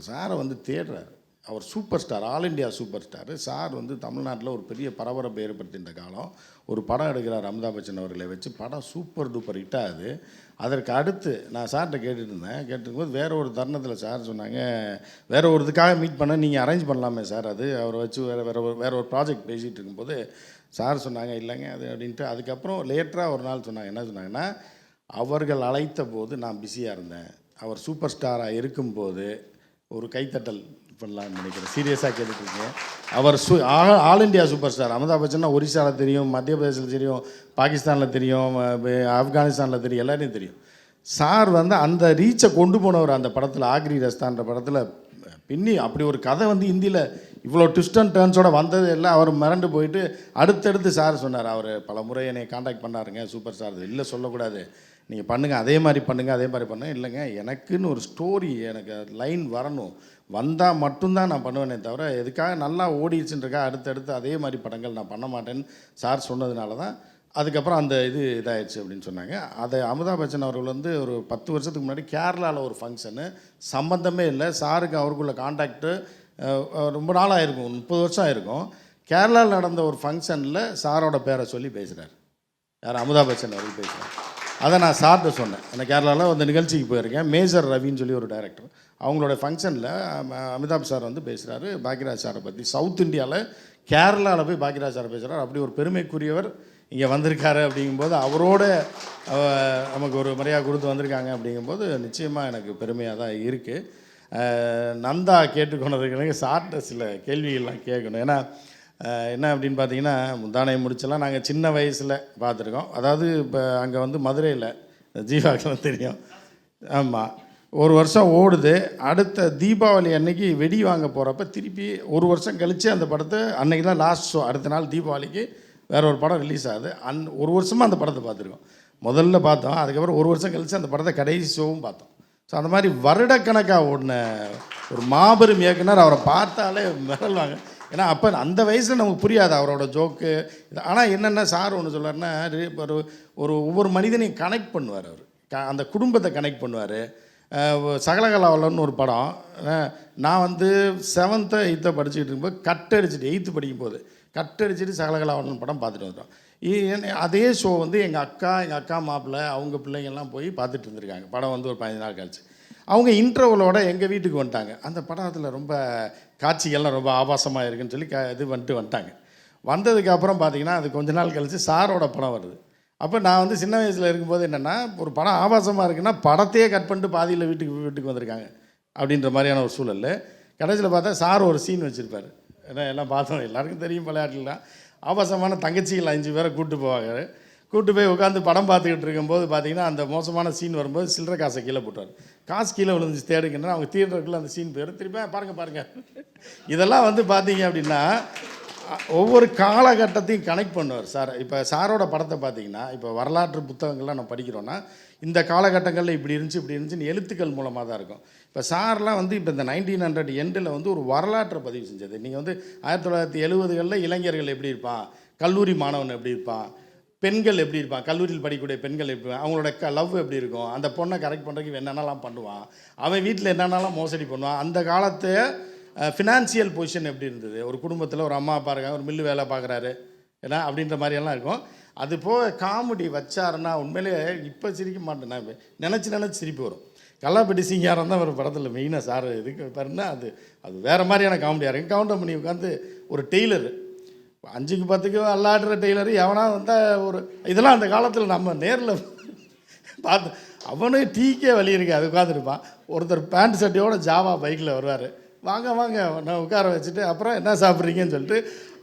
C: சாரை வந்து தேடுறாரு. அவர் super star, all India super star. Sir வந்து தமிழ்நாட்டில் ஒரு பெரிய பரபரப்பை ஏற்படுத்தின்ற காலம். ஒரு படம் எடுக்கிறார் அமிதாப் பச்சன் அவர்களை வச்சு, படம் சூப்பர் டூப்பர் ஹிட் ஆகுது. அதற்கு அடுத்து நான் சார்கிட்ட கேட்டுருக்கும்போது வேறு ஒரு தருணத்தில் சார் சொன்னாங்க, வேறு ஒரு இதுக்காக மீட் பண்ண நீங்கள் அரேஞ்ச் பண்ணலாமே சார், அது அவரை வச்சு வேறு ஒரு ப்ராஜெக்ட் பேசிகிட்டு இருக்கும்போது சார் சொன்னாங்க இல்லைங்க அது அப்படின்ட்டு. அதுக்கப்புறம் லேட்டராக ஒரு நாள் சொன்னாங்க, என்ன சொன்னாங்கன்னா, அவர்கள் அழைத்த போது நான் பிஸியாக இருந்தேன், அவர் சூப்பர் ஸ்டாராக இருக்கும்போது ஒரு கைத்தட்டல் பண்ணலான்னு நினைக்கிறேன். சீரியஸாக கேட்டுட்ருக்கேன். அவர் all India super star. Amitabh பச்சன்னா ஒரிசாவில் தெரியும், மத்திய பிரதேசில் தெரியும், பாகிஸ்தானில் தெரியும், ஆப்கானிஸ்தானில் தெரியும், எல்லாரையும் தெரியும். சார் வந்து அந்த ரீச்சை கொண்டு போனவர் அந்த படத்தில், ஆக்ரி ரஸ்தான்ற படத்தில் பின்னி அப்படி ஒரு கதை வந்து இந்தியில் இவ்வளோ ட்விஸ்ட் அண்ட் டர்ன்ஸோட வந்தது எல்லாம் அவர் மிரண்டு போயிட்டு அடுத்தடுத்து சார் சொன்னார். அவர் பல முறை என்னை காண்டாக்ட் பண்ணாருங்க, சூப்பர் ஸ்டார் இல்லை சொல்லக்கூடாது, நீங்கள் பண்ணுங்கள், அதே மாதிரி பண்ணுங்கள். இல்லைங்க, எனக்குன்னு ஒரு ஸ்டோரி, எனக்கு லைன் வரணும், வந்தால் மட்டும்தான் நான் பண்ணுவேனே தவிர எதுக்காக நல்லா ஓடிடுச்சுன்றக்கா அடுத்தடுத்து அதே மாதிரி படங்கள் நான் பண்ண மாட்டேன்னு சார் சொன்னதுனால தான் அதுக்கப்புறம் அந்த இதாகிடுச்சு அப்படின்னு சொன்னாங்க. அதை அமிதாப் பச்சன் அவர்கள் வந்து ஒரு 10 வருஷத்துக்கு முன்னாடி கேரளாவில் ஒரு ஃபங்க்ஷனு, சம்மந்தமே இல்லை, சாருக்கு அவருக்குள்ள கான்டாக்டு ரொம்ப நாள் ஆகிருக்கும், 30 வருஷம் ஆகிருக்கும். கேரளாவில் நடந்த ஒரு ஃபங்க்ஷனில் சாரோட பேரை சொல்லி பேசுகிறார். யார்? அமிதாப் பச்சன் அவர்கள் பேசுகிறார். அதை நான் சார்கிட்ட சொன்னேன். நான் கேரளாவில் அந்த நிகழ்ச்சிக்கு போயிருக்கேன். மேஜர் ரவின்னு சொல்லி ஒரு டைரக்டர், அவங்களோட ஃபங்க்ஷனில் அமிதாப் சார் வந்து பேசுகிறாரு பாக்யராஜ் சாரை பற்றி. சவுத் இந்தியாவில் கேரளாவில் போய் பாக்யராஜ் சாரை பேசுகிறார். அப்படி ஒரு பெருமைக்குரியவர் இங்கே வந்திருக்காரு அப்படிங்கும்போது, அவரோட நமக்கு ஒரு மரியாதை கொடுத்து வந்திருக்காங்க அப்படிங்கும்போது நிச்சயமாக எனக்கு பெருமையாக தான் இருக்குது. நந்தா கேட்டுக்கொண்டதுக்கு எனக்கு சார்ட்ட சில கேள்விகள்லாம் கேட்கணும். ஏன்னா என்ன அப்படின்னு பார்த்தீங்கன்னா, முந்தானை முடிச்செல்லாம் நாங்கள் சின்ன வயசில் பார்த்துருக்கோம். அதாவது இப்போ அங்கே வந்து மதுரையில் ஜீவாக்கெல்லாம் தெரியும். ஆமாம், ஒரு வருஷம் ஓடுது. அடுத்த தீபாவளி அன்னைக்கு வெடி வாங்க போகிறப்ப திருப்பி ஒரு வருஷம் கழித்து அந்த படத்தை அன்னைக்கு தான் லாஸ்ட் ஷோ. அடுத்த நாள் தீபாவளிக்கு வேற ஒரு படம் ரிலீஸ் ஆகுது. ஒரு வருஷமாக அந்த படத்தை பார்த்துருக்கோம். முதல்ல பார்த்தோம், அதுக்கப்புறம் ஒரு வருஷம் கழித்து அந்த படத்தை கடைசி ஷோவும் பார்த்தோம். ஸோ அந்த மாதிரி வருடக்கணக்காக ஓடின ஒரு மாபெரும் இயக்குனர். அவரை பார்த்தாலே மிரள்வாங்க. ஏன்னா அப்போ அந்த வயசில் நமக்கு புரியாது அவரோட ஜோக்கு. ஆனால் என்னென்ன சார் ஒன்று சொல்கிறாருன்னா, ஒவ்வொரு மனிதனையும் கனெக்ட் பண்ணுவார். அவர் அந்த குடும்பத்தை கனெக்ட் பண்ணுவார். சகலகலாவலன்னு ஒரு படம், நான் வந்து 7th 8th படிச்சுக்கிட்டு இருக்கும்போது கட்டடிச்சிட்டு 8th படிக்கும்போது கட்டடிச்சிட்டு சகலகலாவலன் படம் பார்த்துட்டு வந்தோம். அதே ஷோ வந்து எங்கள் அக்கா மாப்பிள்ளை அவங்க பிள்ளைங்கள்லாம் போய் பார்த்துட்டு இருந்திருக்காங்க. படம் வந்து ஒரு 15 நாள் கழிச்சு அவங்க இன்டர்வலோட எங்கள் வீட்டுக்கு வந்துட்டாங்க. அந்த படத்தில் ரொம்ப காட்சிகள்லாம் ரொம்ப ஆபாசமாக இருக்குன்னு சொல்லி வந்துட்டாங்க. வந்ததுக்கப்புறம் பார்த்திங்கன்னா அது கொஞ்ச நாள் கழித்து சாரோட படம் வருது. அப்போ நான் வந்து சின்ன வயசில் இருக்கும்போது என்னென்னா, ஒரு படம் ஆபாசமாக இருக்குன்னா படத்தையே கட் பண்ணிட்டு பாதியில் வீட்டுக்கு வந்திருக்காங்க அப்படின்ற மாதிரியான ஒரு சூழல். கடைசியில் பார்த்தா சார் ஒரு சீன் வச்சுருப்பார். ஏன்னா எல்லாம் பார்த்தோம், எல்லாருக்கும் தெரியும் விளையாட்டுலாம். ஆபாசமான தங்கச்சிகள் 5 பேரை கூப்பிட்டு போவாங்க. கூப்பிட்டு போய் உட்காந்து படம் பார்த்துக்கிட்டு இருக்கும்போது பார்த்தீங்கன்னா, அந்த மோசமான சீன் வரும்போது சில்லறை காசை கீழே போட்டார். காசு கீழே விழுந்துச்சு தேடுங்கன்னா அவங்க தியேட்டருக்குள்ளே அந்த சீன் போயிடும். திருப்பி பாருங்கள் இதெல்லாம் வந்து பார்த்தீங்க அப்படின்னா ஒவ்வொரு காலகட்டத்தையும் கனெக்ட் பண்ணுவார் சார். இப்போ சாரோட படத்தை பார்த்தீங்கன்னா, இப்போ வரலாற்று புத்தகங்கள்லாம் நம்ம படிக்கிறோன்னா இந்த காலகட்டங்களில் இப்படி இருந்துச்சுன்னு எழுத்துக்கள் மூலமாக தான் இருக்கும். இப்போ சார்லாம் வந்து இப்போ இந்த 1900 எண்டில் வந்து ஒரு வரலாற்றை பதிவு செஞ்சது. நீங்கள் வந்து 1970களில் இளைஞர்கள் எப்படி இருப்பான், கல்லூரி மாணவன் எப்படி இருப்பான், பெண்கள் எப்படி இருப்பான், கல்லூரியில் படிக்கக்கூடிய பெண்கள் எப்படி, அவங்களோட லவ் எப்படி இருக்கும், அந்த பொண்ணை கரெக்ட் பண்ணுறதுக்கு என்னென்னலாம் பண்ணுவான், அவன் வீட்டில் என்னென்னலாம் மோசடி பண்ணுவான், அந்த காலத்தை ஃபினான்சியல் பொசிஷன் எப்படி இருந்தது, ஒரு குடும்பத்தில் ஒரு அம்மா அப்பா இருக்காங்க, ஒரு மில்லு வேலை பார்க்குறாரு ஏன்னா அப்படின்ற மாதிரியெல்லாம் இருக்கும். அது போக காமெடி வச்சாருன்னா உண்மையிலே இப்போ சிரிக்க மாட்டேன், நான் நினச்சி சிரிப்பு வரும். கல்லாப்பட்டி சிங்காரம் தான் ஒரு படத்தில் மெயினாக சார் இதுக்கு பாருன்னா அது வேறு மாதிரியான காமெடியாக இருக்கும். கவுண்டர் பண்ணி உட்காந்து ஒரு டெய்லரு 5க்கு 10க்கு அல்லாடுற டெய்லரு எவனா வந்தால் ஒரு இதெல்லாம் அந்த காலத்தில் நம்ம நேரில் பார்த்து அவனு டீக்கே வழி இருக்குது. அது உட்காந்துருப்பான். ஒருத்தர் பேண்ட் சட்டையோட ஜாவா பைக்கில் வருவார். வாங்க நான் உட்கார வச்சுட்டு அப்புறம் என்ன சாப்பிட்றீங்கன்னு சொல்லிட்டு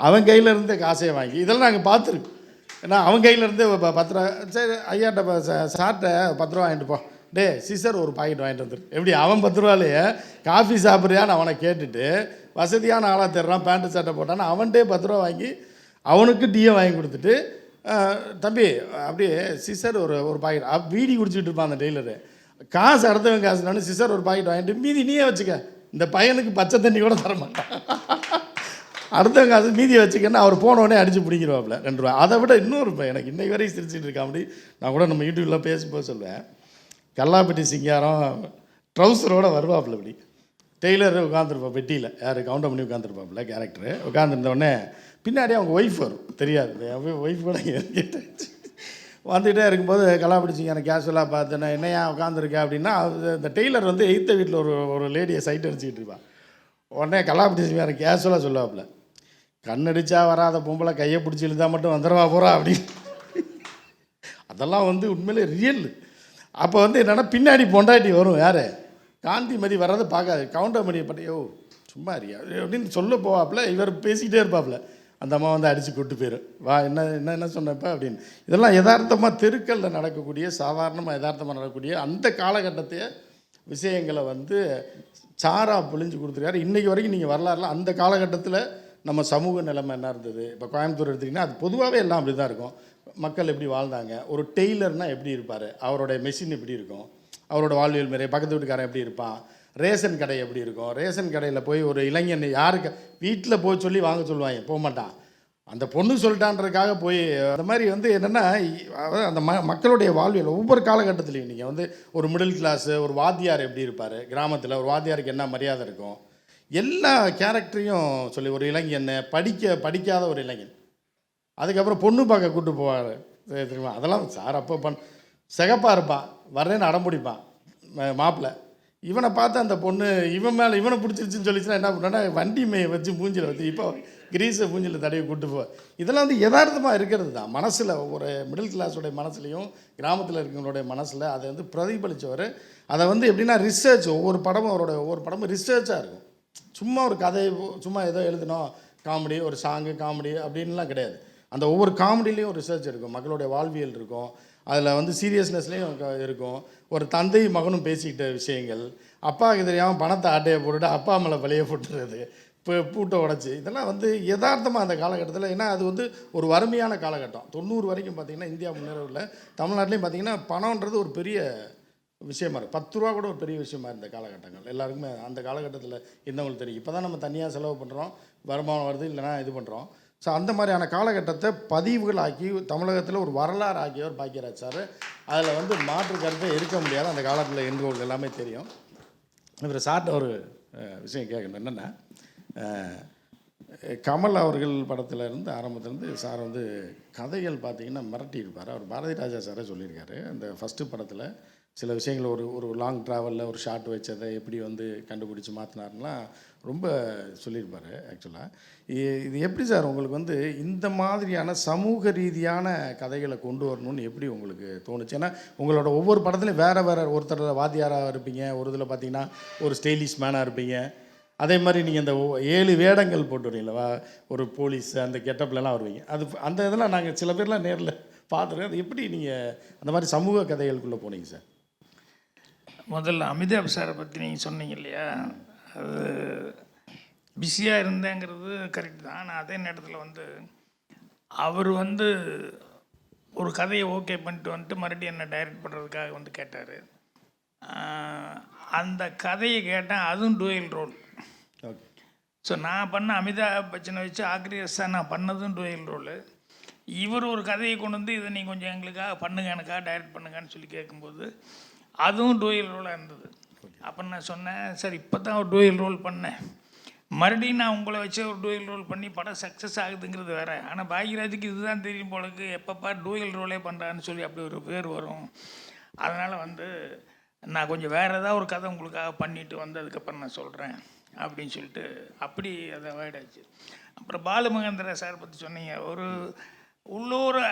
C: அவன் கையிலேருந்து காசையை வாங்கி இதெல்லாம் நாங்கள் பார்த்துருக்கோம். ஏன்னா அவன் கையிலேருந்து 10 ரூபா, சரி ஐயாட்ட சார்ட்ட 10 ரூபா வாங்கிட்டு போ, டே சிசர் ஒரு பாக்கெட் வாங்கிட்டு வந்துரு. எப்படி அவன் 10 ரூபாலேயே காஃபி சாப்பிட்றியான்னு அவனை கேட்டுட்டு வசதியான ஆளாக தர்றான், பேண்ட்டு சட்டை போட்டான்னு அவன்கிட்டே 10 ரூபா வாங்கி அவனுக்கு டீயை வாங்கி கொடுத்துட்டு, தம்பி அப்படியே சிசர் ஒரு பாக்கெட் வீடி குடிச்சிட்டு இருப்பான் அந்த டெய்லரு. காசு அடுத்தவன் காசுனாலும் சிசர் ஒரு பாக்கெட் வாங்கிட்டு மீதி நீயே வச்சுக்க, இந்த பையனுக்கு பச்சை தண்ணி கூட தரமாட்டான், அடுத்தவங்க காசு மீதியை வச்சுக்கன்னு அவர் போனோடனே அடித்து பிடிக்கிறவாப்புல 2 ரூபா. அதை விட இன்னொரு எனக்கு இன்றைக்கு வரைக்கும் சிரிச்சிட்டு இருக்கா அப்படி. நான் கூட நம்ம யூடியூப்பில் பேசும்போது சொல்வேன், கல்லாப்பட்டி சிங்காரம் ட்ரௌசரோடு வருவாப்புல இப்படி, டெய்லர் உட்காந்துருப்பா பெட்டியில், யார் கவுண்டர் பண்ணி உட்காந்துருப்பாப்புல கேரக்டரு. உட்காந்துருந்தோடனே பின்னாடி அவங்க ஒய்ஃப் வரும், தெரியாது ஒய்ஃப் கூட வந்துகிட்டே இருக்கும்போது கல்லாப்பட்டி சிங்காரம் கேஷுவலாக பார்த்தேன்னா என்னையா உட்காந்துருக்கேன் அப்படின்னா, இந்த டெய்லர் வந்து எய்த்த வீட்டில் ஒரு லேடியை சைட் அடிச்சுக்கிட்டு இருப்பான். உடனே கல்லாப்பட்டி சிங்காரம் கேஷுவலாக சொல்லுவாப்புல, கண்ணடிச்சா வராத பொம்பளை கையை பிடிச்சி இழுத்தா மட்டும் வந்துடுவா போகிறா அப்படின்னு. அதெல்லாம் வந்து உண்மையிலே ரியல். அப்போ வந்து என்னென்னா பின்னாடி பொண்டாட்டி வரும், யார் காந்திமதி வர்றதை பார்க்காது, கவுண்டர் மணி பட்டியோ சும்மா அறியா அப்படின்னு சொல்ல போவாப்புல. இவர் பேசிக்கிட்டே இருப்பாப்புல, அந்த அம்மா வந்து அடித்து கூட்டு போயிடும், வா என்ன சொன்னப்போ அப்படின்னு. இதெல்லாம் யதார்த்தமாக தெருக்களில் நடக்கக்கூடிய சாதாரணமாக யதார்த்தமாக நடக்கக்கூடிய அந்த காலகட்டத்தைய விஷயங்களை வந்து சாராக பொழிஞ்சு கொடுத்துருக்காரு. இன்றைக்கி வரைக்கும் நீங்கள் வரலாறுலாம் அந்த காலகட்டத்தில் நம்ம சமூக நிலைமை என்ன இருந்தது, இப்போ கோயம்புத்தூர் எடுத்திங்கன்னா அது பொதுவாகவே எல்லாம் அப்படி தான் இருக்கும். மக்கள் எப்படி வாழ்ந்தாங்க, ஒரு டெய்லர்னால் எப்படி இருப்பார், அவருடைய மெஷின் எப்படி இருக்கும், அவரோட வாழ்வியல் முறை, பக்கத்து வீட்டுக்காரன் எப்படி இருப்பான், ரேஷன் கடை எப்படி இருக்கும், ரேஷன் கடையில் போய் ஒரு இளைஞன் யாருக்கு வீட்டில் போய் சொல்லி வாங்க சொல்லுவாங்க, போக மாட்டான், அந்த பொண்ணு சொல்லிட்டான்றதுக்காக போய் அந்த மாதிரி வந்து என்னென்னா அந்த மக்களுடைய வாழ்வியல் ஒவ்வொரு காலகட்டத்துலையும் நீங்கள் வந்து ஒரு மிடில் கிளாஸு, ஒரு வாத்தியார் எப்படி இருப்பார், கிராமத்தில் ஒரு வாத்தியாருக்கு என்ன மரியாதை இருக்கும், எல்லா கேரக்டரையும் சொல்லி, ஒரு இளைஞன் படிக்காத ஒரு இளைஞன், அதுக்கப்புறம் பொண்ணு பார்க்க கூப்பிட்டு போவார் தெரியுமா, அதெல்லாம் சார் அப்போ சிகப்பாக இருப்பான், வர்றேன்னு அடம்பிடிப்பான் மாப்பிள்ளை, இவனை பார்த்து அந்த பொண்ணு இவனை பிடிச்சிருச்சுன்னு சொல்லிச்சுன்னா என்ன பண்ணா வண்டி மேய வச்சு மூஞ்சில் வச்சு இப்போ கிரீஸை மூஞ்சில் தடவி கூட்டு போ. இதெல்லாம் வந்து யதார்த்தமாக இருக்கிறது தான். மனசில் ஒரு மிடில் கிளாஸோடைய மனசுலையும் கிராமத்தில் இருக்கிறவங்களுடைய மனசில் அதை வந்து பிரதிபலித்தவர். அதை வந்து எப்படின்னா ரிசர்ச், ஒவ்வொரு படமும் ரிசர்ச்சாக இருக்கும். சும்மா ஒரு கதை சும்மா ஏதோ எழுதணும் காமெடி, ஒரு சாங்கு காமெடி அப்படின்லாம் கிடையாது. அந்த ஒவ்வொரு காமெடியிலையும் ரிசர்ச் இருக்கும், மக்களுடைய வாழ்வியல் இருக்கும், அதில் வந்து சீரியஸ்னஸ்லேயும் இருக்கும். ஒரு தந்தை மகனும் பேசிக்கிட்ட விஷயங்கள், அப்பாவுக்கு தெரியாமல் பணத்தை ஆட்டையை போட்டுட்டு அப்பா மேலே பழைய போட்டுறது, இப்போ பூட்டை உடச்சி, இதெல்லாம் வந்து யதார்த்தமாக அந்த காலகட்டத்தில். ஏன்னா அது வந்து ஒரு வறுமையான காலகட்டம். 90 வரைக்கும் பார்த்திங்கன்னா இந்தியா முன்னேறவில் தமிழ்நாட்டிலையும் பார்த்திங்கன்னா பணம்ன்றது ஒரு பெரிய விஷயமா இருக்குது. 10 ரூபா கூட ஒரு பெரிய விஷயமா இருந்த காலகட்டங்கள் எல்லாருக்குமே அந்த காலகட்டத்தில் இருந்தவங்களுக்கு தெரியும். இப்போ தான் நம்ம தனியாக செலவு பண்ணுறோம், வருமானம் வருது, இல்லைனா இது பண்ணுறோம். ஸோ அந்த மாதிரியான காலகட்டத்தை பதிவுகளாக்கி தமிழகத்தில் ஒரு வரலாறு ஆக்கியவர் பாக்கியராஜ் சார். அதில் வந்து மாற்று கருத்தை இருக்க முடியாது. அந்த காலத்தில் எங்களுக்கு எல்லாமே தெரியும். இவர் சார்ட்ட ஒரு விஷயம் கேட்கணும். என்னென்னா, கமல் அவர்கள் படத்தில் இருந்து ஆரம்பத்துலேருந்து சார் வந்து கதைகள் பார்த்திங்கன்னா மிரட்டி இருப்பார். அவர் பாரதி ராஜா சாரே சொல்லியிருக்காரு. அந்த ஃபஸ்ட்டு படத்தில் சில விஷயங்கள் ஒரு லாங் ட்ராவலில் ஒரு ஷார்ட் வச்சதை எப்படி வந்து கண்டுபிடிச்சி மாற்றினாருலாம் ரொம்ப சொல்லியிருப்பார். ஆக்சுவலாக இது எப்படி சார் உங்களுக்கு வந்து இந்த மாதிரியான சமூக ரீதியான கதைகளை கொண்டு வரணும்னு எப்படி உங்களுக்கு தோணுச்சு? ஏன்னா உங்களோட ஒவ்வொரு படத்துலையும் வேறு ஒருத்தர் வாத்தியாராக இருப்பீங்க, ஒரு இதில் பார்த்தீங்கன்னா ஒரு ஸ்டைலிஷ் மேனாக இருப்பீங்க. அதே மாதிரி நீங்கள் இந்த 7 வேடங்கள் போட்டு வரீங்களா, ஒரு போலீஸ் அந்த கெட்டப்லலாம் வருவீங்க. அது அந்த இதெல்லாம் நாங்கள் சில பேர்லாம் நேரில் பார்த்துருக்கோம். அது எப்படி நீங்கள் அந்த மாதிரி சமூக கதைகளுக்குள்ளே போனீங்க சார்?
B: முதல்ல அமிதாப் சாரை பற்றி நீங்கள் சொன்னீங்க இல்லையா, அது பிஸியாக இருந்தேங்கிறது கரெக்ட் தான். ஆனால் அதே நேரத்தில் வந்து அவர் வந்து ஒரு கதையை ஓகே பண்ணிட்டு வந்துட்டு மறுபடியும் என்ன டைரக்ட் பண்ணுறதுக்காக வந்து கேட்டார். அந்த கதையை கேட்டேன், அதுவும் டூயல் ரோல். ஸோ நான் பண்ண அமிதாப் பச்சனை வச்சு ஆக்ரியஸாக நான் பண்ணதும் டூயல் ரோலு. இவர் ஒரு கதையை கொண்டு வந்து இதை நீங்கள் கொஞ்சம் எங்களுக்காக பண்ணுங்க, எனக்காக டைரக்ட் பண்ணுங்கன்னு சொல்லி கேட்கும்போது அதுவும் டூயல் ரோலாக இருந்தது. அப்போ நான் சொன்னேன், சார் இப்போ தான் ஒரு டூயல் ரோல் பண்ணேன், மறுபடியும் நான் உங்களை வச்சு ஒரு டூயல் ரோல் பண்ணி படம் சக்ஸஸ் ஆகுதுங்கிறது வேறு. ஆனால் பாக்யராஜுக்கு இதுதான் தெரியும் போலக்கு, எப்பப்பா டூயல் ரோலே பண்ணுறான்னு சொல்லி அப்படி ஒரு பேர் வரும். அதனால் வந்து நான் கொஞ்சம் வேறு ஏதாவது ஒரு கதை உங்களுக்காக பண்ணிவிட்டு வந்து அதுக்கப்புறம் நான் சொல்கிறேன் அப்படின்னு சொல்லிட்டு அப்படி அதை அவாய்ட் ஆச்சு. அப்புறம் பாலுமகேந்திரா சார் பற்றி சொன்னீங்க. ஒரு உள்ளூரை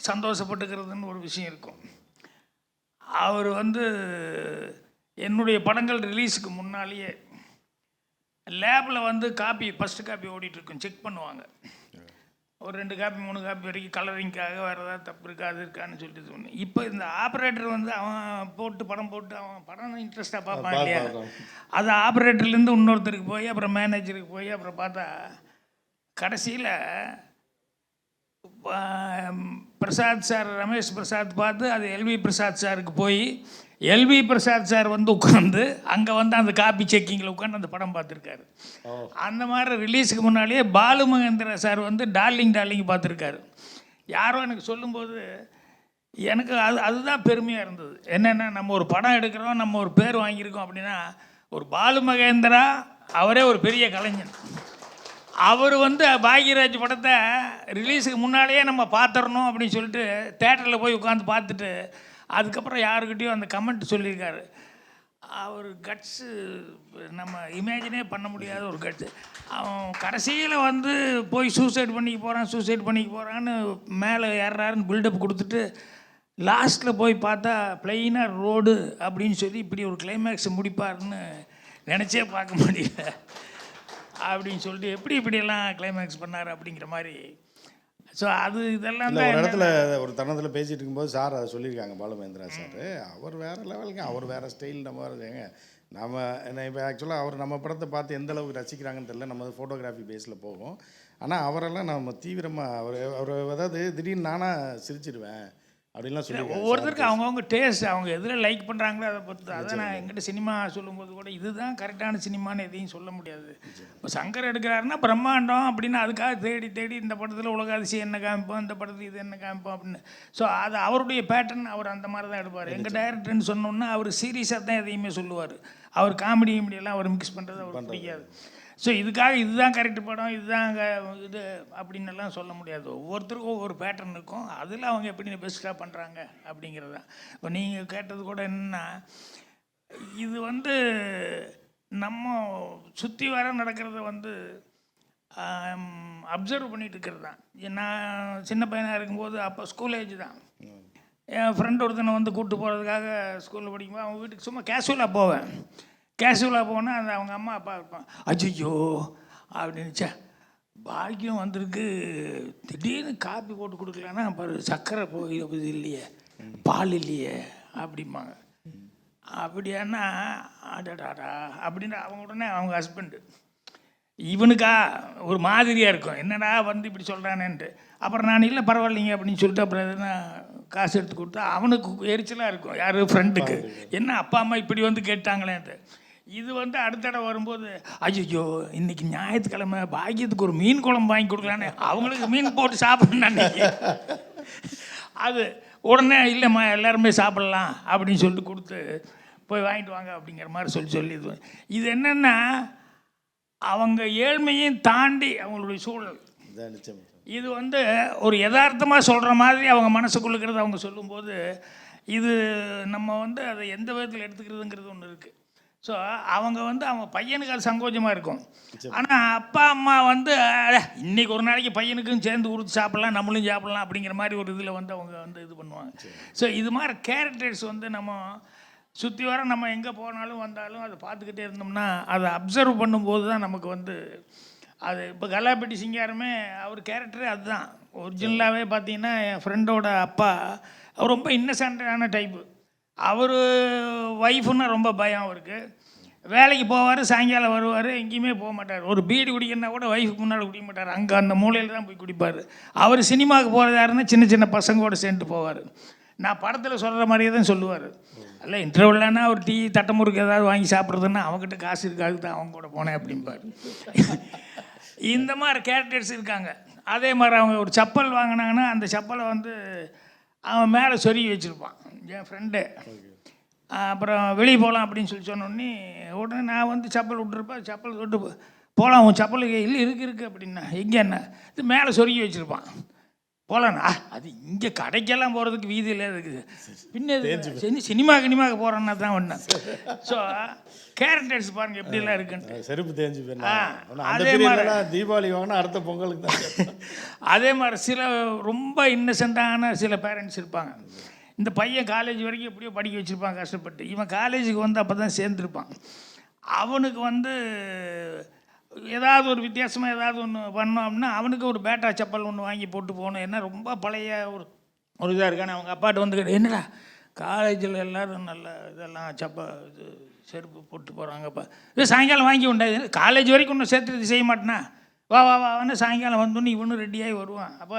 B: சந்தோஷப்பட்டுக்கிறதுன்னு ஒரு விஷயம் இருக்கும். அவர் வந்து என்னுடைய படங்கள் ரிலீஸுக்கு முன்னாலேயே லேபில் வந்து ஃபஸ்ட்டு காப்பி ஓடிட்டுருக்கும், செக் பண்ணுவாங்க. ஒரு 2 காப்பி 3 காப்பி வரைக்கும் கலரிங்காக வேறு ஏதாவது தப்பு இருக்கா அது இருக்கான்னு சொல்லிட்டு சொன்னேன். இப்போ இந்த ஆப்ரேட்டர் வந்து அவன் படம் போட்டு அவன் படம் இன்ட்ரெஸ்ட்டாக பார்ப்பான் இல்லையா, அது ஆப்ரேட்டர்லேருந்து இன்னொருத்தருக்கு போய் அப்புறம் மேனேஜருக்கு போய் அப்புறம் பார்த்தா கடைசியில் பிரசாத் சார், ரமேஷ் பிரசாத் பார்த்து அது எல்வி பிரசாத் சாருக்கு போய் எல்வி பிரசாத் சார் வந்து உட்காந்து அங்கே வந்து அந்த காப்பி செக்கிங்கில் உட்காந்து அந்த படம் பார்த்துருக்காரு. அந்த மாதிரி ரிலீஸுக்கு முன்னாலேயே பாலுமகேந்திரா சார் வந்து டார்லிங் பார்த்துருக்காரு. யாரோ எனக்கு சொல்லும்போது எனக்கு அதுதான் பெருமையாக இருந்தது. என்னென்னா, நம்ம ஒரு படம் எடுக்கிறோம், நம்ம ஒரு பேர் வாங்கியிருக்கோம் அப்படின்னா, ஒரு பாலுமகேந்திரா அவரே ஒரு பெரிய கலைஞன். அவர் வந்து பாக்யராஜ் படத்தை ரிலீஸுக்கு முன்னாலேயே நம்ம பார்த்துடணும் அப்படின்னு சொல்லிட்டு தேட்டரில் போய் உட்காந்து பார்த்துட்டு அதுக்கப்புறம் யாருக்கிட்டையும் அந்த கமெண்ட் சொல்லியிருக்காரு. அவர் கட்ஸு நம்ம இமேஜினே பண்ண முடியாத ஒரு கட்ஸு. அவன் கடைசியில் வந்து போய் சூசைட் பண்ணிக்க போகிறான்னு மேலே ஏறாருன்னு பில்டப் கொடுத்துட்டு லாஸ்ட்டில் போய் பார்த்தா பிளெயினாக ரோடு அப்படின்னு சொல்லி இப்படி ஒரு கிளைமேக்ஸ் முடிப்பார்னு நினச்சே பார்க்க முடியல அப்படின்னு சொல்லிட்டு இப்படியெல்லாம் கிளைமேக்ஸ் பண்ணார் அப்படிங்கிற மாதிரி. ஸோ அது இதெல்லாம்
C: ஒரு இடத்துல ஒரு தருணத்தில் பேசிகிட்டு இருக்கும்போது சார் அதை சொல்லியிருக்காங்க, பாலுமகேந்திரா சார். அவர் வேறு லெவலுங்க, அவர் வேறு ஸ்டைல். நம்ம வேறுங்க நம்ம இப்போ ஆக்சுவலாக அவர் நம்ம படத்தை பார்த்து எந்த அளவுக்கு ரசிக்கிறாங்கன்னு தெரியல. நம்ம ஃபோட்டோகிராஃபி பேஸில் போகும். ஆனால் அவரெல்லாம் நம்ம தீவிரமாக அவர் அதாவது திடீர்னு நானாக சிரிச்சிடுவேன் அப்படின்லாம் சொல்லி.
B: ஒவ்வொருத்தருக்கு அவங்கவுங்க டேஸ்ட், அவங்க எதில் லைக் பண்ணுறாங்களோ அதை பொறுத்து. அதான் நான் எங்கிட்ட சினிமா சொல்லும்போது கூட இதுதான் கரெக்டான சினிமான்னு எதையும் சொல்ல முடியாது. இப்போ சங்கர் எடுக்கிறாருன்னா பிரம்மாண்டம் அப்படின்னு அதுக்காக தேடி இந்த படத்தில் உலக அதிசயம் என்ன காமிப்போம், இந்த படத்தில் இது என்ன காமிப்போம் அப்படின்னு. ஸோ அது அவருடைய பேட்டர்ன், அவர் அந்த மாதிரி தான் எடுப்பார். எங்கள் டைரக்டர்னு சொன்னோன்னா அவர் சீரியஸாக தான் எதையுமே சொல்லுவார். அவர் காமெடி கிமெடியெல்லாம் அவர் மிக்ஸ் பண்ணுறது அவருக்கு பிடிக்காது. ஸோ இதுக்காக இதுதான் கரெக்ட் படம், இதுதான் இது அப்படின்னெல்லாம் சொல்ல முடியாது. ஒவ்வொருத்தருக்கும் ஒவ்வொரு பேட்டர்ன் இருக்கும். அதில் அவங்க எப்படி பெஸ்ட்டாக பண்ணுறாங்க அப்படிங்கிறது தான். இப்போ நீங்கள் கேட்டது கூட என்னென்னா, இது வந்து நம்ம சுற்றி வர நடக்கிறத வந்து அப்சர்வ் பண்ணிட்டு இருக்கிறது தான். நான் சின்ன பையனாக இருக்கும்போது அப்போ ஸ்கூல் ஏஜ் தான். என் ஃப்ரெண்ட் ஒருத்தனை வந்து கூப்பிட்டு போகிறதுக்காக ஸ்கூலில் படிக்கும்போது அவங்க வீட்டுக்கு சும்மா கேஷுவலாக போவேன். கேஷுவலாக போனால் அந்த அவங்க அம்மா அப்பா இருப்பான். அஜியோ அப்படின்னுச்சா பாக்கியம் வந்திருக்கு, திடீர்னு காப்பி போட்டு கொடுக்கலன்னா பாரு சர்க்கரை இது இல்லையே, பால் இல்லையே அப்படிம்பாங்க. அப்படியானா அடடாடா அப்படின்னு அவங்க உடனே அவங்க ஹஸ்பண்டு இவனுக்கா ஒரு மாதிரியாக இருக்கும், என்னடா வந்து இப்படி சொல்கிறானேன்ட்டு. அப்புறம் நான் இல்லை பரவாயில்லைங்க அப்படின்னு சொல்லிட்டு அப்புறம் எதுனா காசு எடுத்து கொடுத்தா அவனுக்கு எரிச்சலாக இருக்கும். யார் ஃப்ரெண்டுக்கு, என்ன அப்பா அம்மா இப்படி வந்து கேட்டாங்களேன்ட்டு. இது வந்து அடுத்தடவை வரும்போது ஐயோ இன்னைக்கு ஞாயிற்றுக்கிழமை பாக்கியத்துக்கு ஒரு மீன் குழம்பு வாங்கி கொடுக்கலான்னு அவங்களுக்கு மீன் போட்டு சாப்பிடணும் அன்னைக்கு. அது உடனே இல்லைம்மா எல்லாருமே சாப்பிட்லாம் அப்படின்னு சொல்லிட்டு கொடுத்து போய் வாங்கிட்டு வாங்க அப்படிங்கிற மாதிரி சொல்லி இது என்னென்னா அவங்க ஏழ்மையும் தாண்டி அவங்களுடைய சூழல் இது வந்து ஒரு யதார்த்தமாக சொல்கிற மாதிரி அவங்க மனசுக்குள்ளுக்கிறது அவங்க சொல்லும்போது இது நம்ம வந்து அதை எந்த விதத்தில் எடுத்துக்கிறதுங்கிறது ஒன்று இருக்குது. ஸோ அவங்க வந்து அவங்க பையனுக்கு அது சங்கோஜமாக இருக்கும். ஆனால் அப்பா அம்மா வந்து இன்றைக்கி ஒரு நாளைக்கு பையனுக்கும் சேர்ந்து கொடுத்து சாப்பிட்லாம் நம்மளும் சாப்பிட்லாம் அப்படிங்கிற மாதிரி ஒரு இதில் வந்து அவங்க வந்து இது பண்ணுவாங்க. ஸோ இது மாதிரி கேரக்டர்ஸ் வந்து நம்ம சுற்றி வர நம்ம எங்கே போனாலும் வந்தாலும் அதை பார்த்துக்கிட்டே இருந்தோம்னா அதை அப்சர்வ் பண்ணும்போது தான் நமக்கு வந்து அது இப்போ கலாப்பட்டி சிங்காரமே அவர் கேரக்டரே அதுதான். ஒரிஜினலாகவே பார்த்தீங்கன்னா என் ஃப்ரெண்டோட அப்பா அவர் ரொம்ப இன்னசென்ட்டான டைப்பு. அவர் ஒய்ஃபுன்னா ரொம்ப பயம் அவருக்கு. வேலைக்கு போவார், சாயங்காலம் வருவார், எங்கேயுமே போக மாட்டார். ஒரு பீடி குடிக்கணுன்னா கூட ஒய்ஃபுக்கு முன்னால் குடிக்க மாட்டார், அங்கே அந்த மூலையில் தான் போய் குடிப்பார். அவர் சினிமாவுக்கு போகிறதாருன்னா சின்ன சின்ன பசங்களோட சேர்ந்து போவார். நான் படத்தில் சொல்கிற மாதிரியே தான் சொல்லுவார். அல்ல இன்டர்வெல்லானா ஒரு டீ தட்டை முறுக்கு ஏதாவது வாங்கி சாப்பிட்றதுன்னா அவங்ககிட்ட காசு இருக்காது தான் அவங்க கூட போனேன் அப்படிம்பார். இந்த மாதிரி கேரக்டர்ஸ் இருக்காங்க. அதே மாதிரி அவங்க ஒரு செப்பல் வாங்கினாங்கன்னா அந்த செப்பலை வந்து அவன் மேலே சொருகி வச்சுருப்பான் என் ஃப்ரெண்டு. அப்புறம் வெளியே போகலாம் அப்படின்னு சொல்லி சொன்னோடனே உடனே நான் வந்து செப்பல் விட்டுருப்பேன், செப்பல் தொட்டு போகலாம் உன் செப்பலுக்கு இல்லை இருக்குது அப்படின்னா எங்கே என்ன இது மேலே சொருகி வச்சுருப்பான். போகலாண்ணா அது இங்கே கடைக்கெல்லாம் போகிறதுக்கு வீதியில் இருக்குது, பின்ன சினிமாவுக்கு போகிறோன்னா தான் ஒன்று. ஸோ கேரக்டர்ஸ் பாருங்கள் எப்படிலாம் இருக்குன்னு.
C: செருப்பு தேஞ்சு அதே மாதிரி தீபாவளி வாங்கினா அடுத்த பொங்கலுக்கு தான்.
B: அதே மாதிரி சில ரொம்ப இன்னசென்ட்டான சில பேரண்ட்ஸ் இருப்பாங்க. இந்த பையன் காலேஜ் வரைக்கும் எப்படியோ படிக்க வச்சுருப்பான் கஷ்டப்பட்டு. இவன் காலேஜுக்கு வந்து அப்போ தான் சேர்ந்துருப்பான். அவனுக்கு வந்து ஏதாவது ஒரு வித்தியாசமாக ஏதாவது ஒன்று பண்ணோம் அப்படின்னா அவனுக்கு ஒரு பேட்டா செப்பல் ஒன்று வாங்கி போட்டு போகணும். ஏன்னா ரொம்ப பழைய ஒரு இதாக இருக்கானே. அவங்க அப்பாட்ட வந்து என்னடா காலேஜில் எல்லோரும் நல்ல இதெல்லாம் இது செருப்பு போட்டு போகிறாங்கப்பா, இது சாயங்காலம் வாங்கி உண்டாது காலேஜ் வரைக்கும் ஒன்று சேர்த்து செய்ய மாட்டேனா வான்னு சாயங்காலம் வந்தோன்னு இவனும் ரெடியாகி வருவான். அப்போ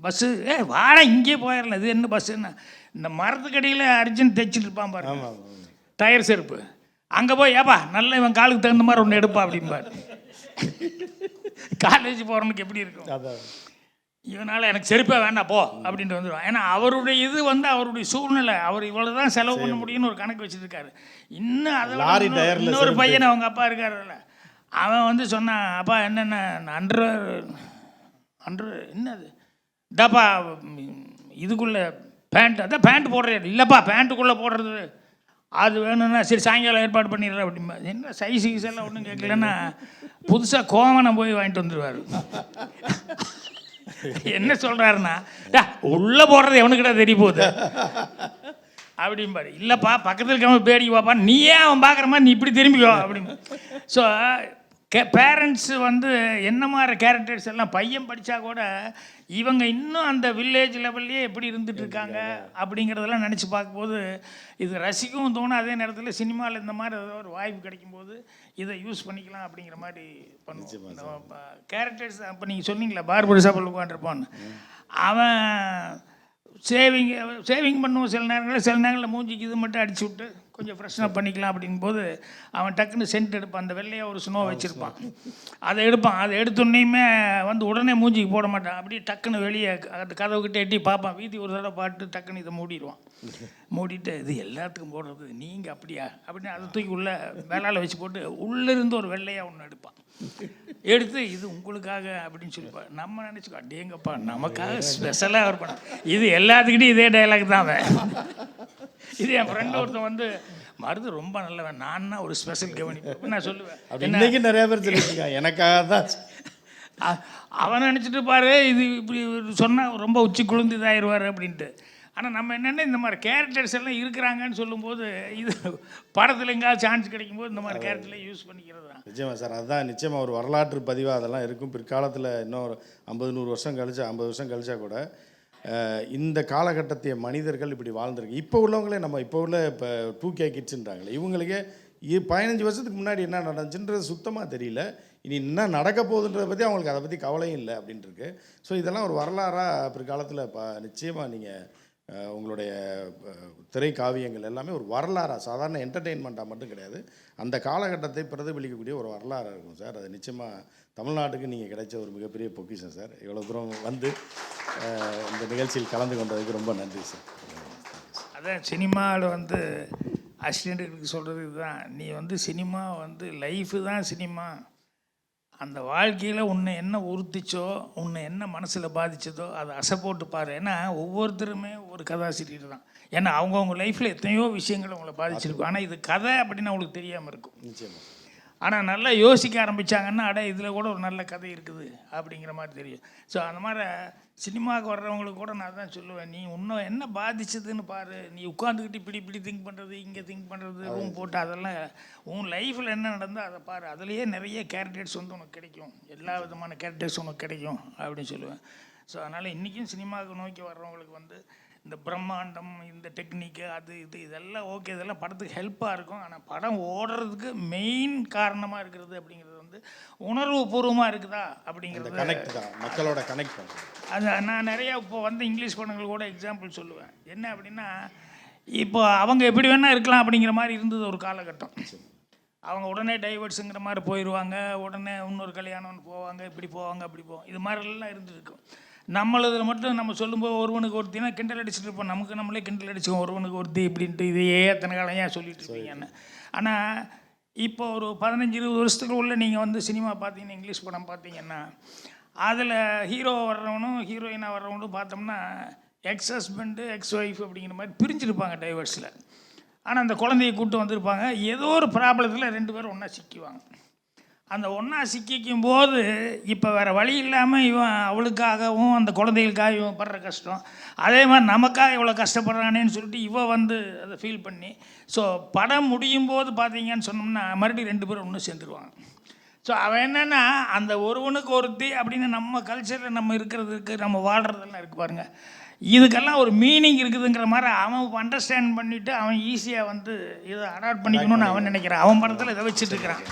B: பஸ்ஸு வாடா இங்கேயே போயிடலாம், இது என்ன பஸ்ஸுன்னா இந்த மரத்துக்கடியில் அர்ஜென்ட் தைச்சிட்டு இருப்பான் பாருங்க டயர் செருப்பு. அங்கே போய் ஏப்பா நல்ல இவன் காலுக்கு தகுந்த மாதிரி ஒன்று எடுப்பா அப்படிம்பார். காலேஜ் போகிறவனுக்கு எப்படி இருக்கும், இவனால் எனக்கு செருப்பே வேண்டாம் போ அப்படின்ட்டு வந்துடுவான். ஏன்னா அவருடைய இது வந்து அவருடைய சூழ்நிலை, அவர் இவ்வளோ தான் செலவு பண்ண முடியும்னு ஒரு கணக்கு வச்சுருக்காரு. இன்னும் அதை இன்னொரு பையனை அவங்க அப்பா இருக்காருல்ல, அவன் வந்து சொன்னான் அப்பா என்னென்ன அன்று என்னது இதாப்பா இதுக்குள்ளே பேண்ட் அதான் பேண்ட் போடுறது இல்லைப்பா பேண்ட்டுக்குள்ளே போடுறது அது வேணும்னா சரி சாயங்காலம் ஏற்பாடு பண்ணிடுறேன் அப்படிம்பா. என்ன சைஸ் எல்லாம் ஒன்றும் கேட்கலன்னா புதுசாக கோவனை போய் வாங்கிட்டு வந்துடுவார். என்ன சொல்கிறாருன்னா உள்ளே போடுறது எவனுக்கிட்ட தெரிய போகுது அப்படிம்பாரு. இல்லைப்பா பக்கத்தில் இருக்க பேடிக்கு பாப்பா நீ ஏன் அவன் பார்க்குற மாதிரி நீ இப்படி திரும்பிக்கோ அப்படின்னு. ஸோ பேரண்ட்ஸு வந்து என்ன மாதிரி கேரக்டர்ஸ் எல்லாம் பையன் படித்தா கூட இவங்க இன்னும் அந்த வில்லேஜ் லெவல்லையே எப்படி இருந்துகிட்ருக்காங்க அப்படிங்கிறதெல்லாம் நினச்சி பார்க்கும்போது இது ரசிக்கவும் தோணும். அதே நேரத்தில் சினிமாவில் இந்த மாதிரி ஏதோ ஒரு வாய்ப்பு கிடைக்கும்போது இதை யூஸ் பண்ணிக்கலாம் அப்படிங்கிற மாதிரி பண்ணுவோம். கேரக்டர்ஸ் அப்போ நீங்கள் சொன்னீங்களா பார்பர் ஷாப்பில் உட்காந்துருப்பான்னு, அவன் சேவிங் பண்ணுவோம் சில நேரங்களில் மூஞ்சிக்கு இது மட்டும் அடிச்சு விட்டு கொஞ்சம் ஃப்ரெஷ்ஷாக பண்ணிக்கலாம் அப்படிங்கும்போது அவன் டக்குன்னு சென்ட் எடுப்பான். அந்த வெள்ளையாக ஒரு ஸ்னோ வச்சுருப்பான், அதை எடுப்பான். அதை எடுத்தோன்னையுமே வந்து உடனே மூஞ்சிக்கு போட மாட்டான், அப்படியே டக்குன்னு வெளியே அந்த கதவுக்கிட்ட எட்டி பார்ப்பான். வீதி ஒரு தடவை பாட்டு டக்குன்னு இதை மூடிடுவான். மூடிட்டு இது எல்லாத்துக்கும் போடுறது நீங்கள் அப்படியா அப்படின்னு அதை தூக்கி உள்ளே வேளால் வச்சு போட்டு உள்ளேருந்து ஒரு வெள்ளையாக ஒன்று எடுப்பான். எடுத்து இது உங்களுக்காக அப்படின்னு சொல்லிப்பான். நம்ம நினச்சிக்கோ அடேங்கப்பா நமக்காக ஸ்பெஷலாக இருப்பான். இது எல்லாத்துக்கிட்டையும் இதே டைலாக் தான் அவன். இது என் ஃப்ரெண்டு ஒருத்தன் வந்து மருது ரொம்ப நல்லவன், நான் ஒரு ஸ்பெஷல் கவனிப்பேன் நான் சொல்லுவேன்.
C: அப்படி இன்னைக்கு நிறைய பேர் சொல்லியிருக்காங்க, எனக்காக தான்.
B: அவன் நினச்சிட்டு பாரு இது இப்படி சொன்னால் ரொம்ப உச்சி குளிர்ந்து இதாகிடுவார் அப்படின்ட்டு. ஆனால் நம்ம என்னென்ன இந்த மாதிரி கேரக்டர்ஸ் எல்லாம் இருக்கிறாங்கன்னு சொல்லும்போது இது படத்தில் எங்கேயாவது சான்ஸ் கிடைக்கும்போது இந்த மாதிரி கேரக்டர்லாம் யூஸ் பண்ணிக்கிறது தான்.
C: நிச்சயமாக சார், அதுதான் நிச்சயமாக ஒரு வரலாற்று பதிவாக அதெல்லாம் இருக்கும். பிற்காலத்தில் இன்னும் ஒரு 50-100 வருஷம் கழிச்சா 50 வருஷம் கழிச்சா கூட இந்த காலகட்டத்திய மனிதர்கள் இப்படி வாழ்ந்துருக்கு. இப்போ உள்ளவங்களே நம்ம இப்போ உள்ள இப்போ 2K கிட்ஸுன்றாங்களே, இவங்களுக்கே 15 வருஷத்துக்கு முன்னாடி என்ன நடந்துச்சுன்றது சுத்தமாக தெரியல. இனி என்ன நடக்க போகுதுன்றதை பற்றி அவங்களுக்கு அதை பற்றி கவலையும் இல்லை அப்படின்ட்டுருக்கு. ஸோ இதெல்லாம் ஒரு வரலாறாக பிற்காலத்தில் நிச்சயமாக நீங்கள் உங்களுடைய திரை காவியங்கள் எல்லாமே ஒரு வரலாறாக, சாதாரண என்டர்டெயின்மெண்ட்டாக மட்டும் கிடையாது, அந்த காலகட்டத்தை பிரதிபலிக்கக்கூடிய ஒரு வரலாறாக இருக்கும் சார். அது நிச்சயமாக தமிழ்நாட்டுக்கு நீங்கள் கிடைச்ச ஒரு மிகப்பெரிய பொக்கிஷம் சார். இவ்வளோ தூரம் வந்து இந்த நிகழ்ச்சியில் கலந்து கொண்டதுக்கு ரொம்ப நன்றி சார்.
B: அதான் சினிமாவில் வந்து அசிஸ்டண்ட்டுக்கு சொல்கிறது இதுதான், நீ வந்து சினிமா வந்து லைஃபு தான் சினிமா, அந்த வாழ்க்கையில் உன்னை என்ன உறுத்திச்சோ, உன்னை என்ன மனசில் பாதித்ததோ அதை அசை போட்டு பாரு. ஏன்னா ஒவ்வொருத்தருமே ஒரு கதாசிரியர் தான். ஏன்னா அவங்கவுங்க லைஃப்பில் எத்தனையோ விஷயங்கள் அவங்கள பாதிச்சிருக்கும். ஆனால் இது கதை அப்படின்னு அவங்களுக்கு தெரியாமல் இருக்கும்.
C: நிச்சயமாக.
B: ஆனால் நல்லா யோசிக்க ஆரம்பித்தாங்கன்னா, அட இதில் கூட ஒரு நல்ல கதை இருக்குது அப்படிங்கிற மாதிரி தெரியும். ஸோ அந்த மாதிரி சினிமாவுக்கு வர்றவங்களுக்கு கூட நான் தான் சொல்லுவேன், நீ இன்னும் என்ன பாதிச்சதுன்னு பாரு. நீ உட்காந்துக்கிட்டு இப்படி திங்க் பண்ணுறது, இங்கே திங்க் பண்ணுறது, ரூம் போட்டு அதெல்லாம் உன் லைஃப்பில் என்ன நடந்தோ அதை பாரு. அதுலேயே நிறைய கேரக்டர்ஸ் வந்து உனக்கு கிடைக்கும், எல்லா விதமான கேரக்டர்ஸ் உனக்கு கிடைக்கும் அப்படின்னு சொல்லுவேன். ஸோ அதனால் இன்றைக்கும் சினிமாவுக்கு நோக்கி வர்றவங்களுக்கு வந்து இந்த பிரம்மாண்டம், இந்த டெக்னிக்கு, அது இதெல்லாம் ஓகே, இதெல்லாம் படத்துக்கு ஹெல்ப்பாக இருக்கும். ஆனால் படம் ஓடுறதுக்கு மெயின் காரணமாக இருக்கிறது அப்படிங்கிறது வந்து உணர்வு பூர்வமாக இருக்குதா அப்படிங்கிறது
C: கனெக்ட் தான், மக்களோட கனெக்ட் பண்ணுறது.
B: அது நான் நிறையா இப்போ வந்து இங்கிலீஷ் படங்கள் கூட எக்ஸாம்பிள் சொல்லுவேன். என்ன அப்படின்னா, இப்போ அவங்க எப்படி வேணால் இருக்கலாம் அப்படிங்கிற மாதிரி இருந்தது ஒரு காலகட்டம். அவங்க உடனே டைவர்ட்ஸுங்கிற மாதிரி போயிடுவாங்க, உடனே இன்னொரு கல்யாணம்னு போவாங்க, இப்படி போவாங்க அப்படி போவாங்க, இது மாதிரிலாம் இருந்துருக்கும். நம்மளதில் மட்டும் நம்ம சொல்லும்போது ஒருவனுக்கு ஒருத்தினா கிண்டல் அடிச்சுட்டு இருப்போம், நமக்கு நம்மளே கிண்டல் அடிச்சுக்கோம், ஒருவனுக்கு ஒருத்தி இப்படின்ட்டு இதையே எத்தனை காலம் ஏன் சொல்லிட்டு இருப்பீங்கன்னு. ஆனால் இப்போ ஒரு 15-20 வருஷத்துக்கு உள்ள நீங்கள் வந்து சினிமா பார்த்தீங்கன்னா, இங்கிலீஷ் படம் பார்த்தீங்கன்னா, அதில் ஹீரோ வர்றவனும் ஹீரோயினாக வர்றவனும் பார்த்தோம்னா எக்ஸ் ஹஸ்பண்டு எக்ஸ் ஒய்ஃப் அப்படிங்கிற மாதிரி பிரிஞ்சிருப்பாங்க டைவர்ஸில். ஆனால் அந்த குழந்தைய கூப்பிட்டு வந்திருப்பாங்க, ஏதோ ஒரு ப்ராப்ளத்தில் 2 பேரும் ஒன்றா சிக்கிவாங்க. அந்த ஒன்றா சிக்கிக்கும் போது இப்போ வேறு வழி இல்லாமல் இவன் அவளுக்காகவும் அந்த குழந்தைகளுக்காக இவன் படுற கஷ்டம், அதே மாதிரி நமக்காக இவ்வளோ கஷ்டப்படுறானேன்னு சொல்லிட்டு இவன் வந்து அதை ஃபீல் பண்ணி, ஸோ படம் முடியும் போது பார்த்தீங்கன்னு சொன்னோம்னா மறுபடியும் 2 பேரும் ஒன்று சேர்ந்துருவாங்க. ஸோ அவன் என்னென்னா, அந்த ஒருவனுக்கு ஒருத்தி அப்படின்னு நம்ம கல்ச்சரில் நம்ம இருக்கிறதுக்கு நம்ம வாழ்கிறதெல்லாம் இருக்குது பாருங்கள், இதுக்கெல்லாம் ஒரு மீனிங் இருக்குதுங்கிற மாதிரி அவன் அண்டர்ஸ்டாண்ட் பண்ணிவிட்டு அவன் ஈஸியாக வந்து இதை அடாப்ட் பண்ணிக்கணும்னு அவன் நினைக்கிறான். அவன் படத்தில் இதை வச்சுட்டு இருக்கிறான்.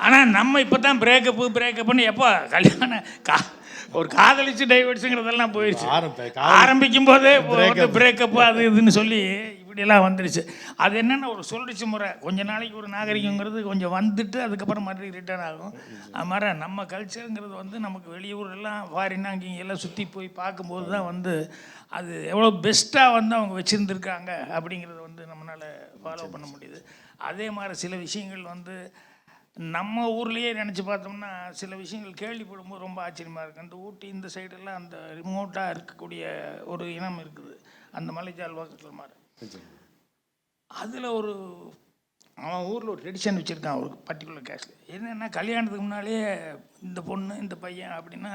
B: ஆனால் நம்ம இப்போ தான் பிரேக்கப்புன்னு எப்போ கல்யாணம் ஒரு காதலிச்சு டைவர்ஸுங்கிறதெல்லாம் போயிடுச்சு. ஆரம்பிக்கும் போதே பிரேக்கப்பு அது இதுன்னு சொல்லி இப்படியெல்லாம் வந்துடுச்சு. அது என்னென்ன ஒரு சொல்லிச்சு முறை, கொஞ்ச நாளைக்கு ஒரு நாகரிகங்கிறது கொஞ்சம் வந்துட்டு அதுக்கப்புறம் மறுபடியும் ரிட்டர்ன் ஆகும். அது மாதிரி நம்ம கல்ச்சருங்கிறது வந்து நமக்கு வெளியூரெல்லாம் ஃபாரின்னா அங்கே எல்லாம் சுற்றி போய் பார்க்கும்போது தான் வந்து அது எவ்வளோ பெஸ்ட்டாக வந்து அவங்க வச்சுருந்துருக்காங்க அப்படிங்கிறத வந்து நம்மளால் ஃபாலோ பண்ண முடியுது. அதே மாதிரி சில விஷயங்கள் வந்து நம்ம ஊர்லேயே நினச்சி பார்த்தோம்னா சில விஷயங்கள் கேள்விப்படும்போது ரொம்ப ஆச்சரியமாக இருக்குது. அந்த ஊட்டி இந்த சைடெல்லாம் அந்த ரிமோட்டாக இருக்கக்கூடிய ஒரு இனம் இருக்குது, அந்த மலைஜால் பக்கத்தில் மாதிரி. அதில் ஒரு அவன் ஊரில் ஒரு ட்ரெடிஷன் வச்சுருக்கான் ஒரு பர்டிகுலர் கேஸ்டில். என்னென்னா, கல்யாணத்துக்கு முன்னாலேயே இந்த பொண்ணு இந்த பையன் அப்படின்னா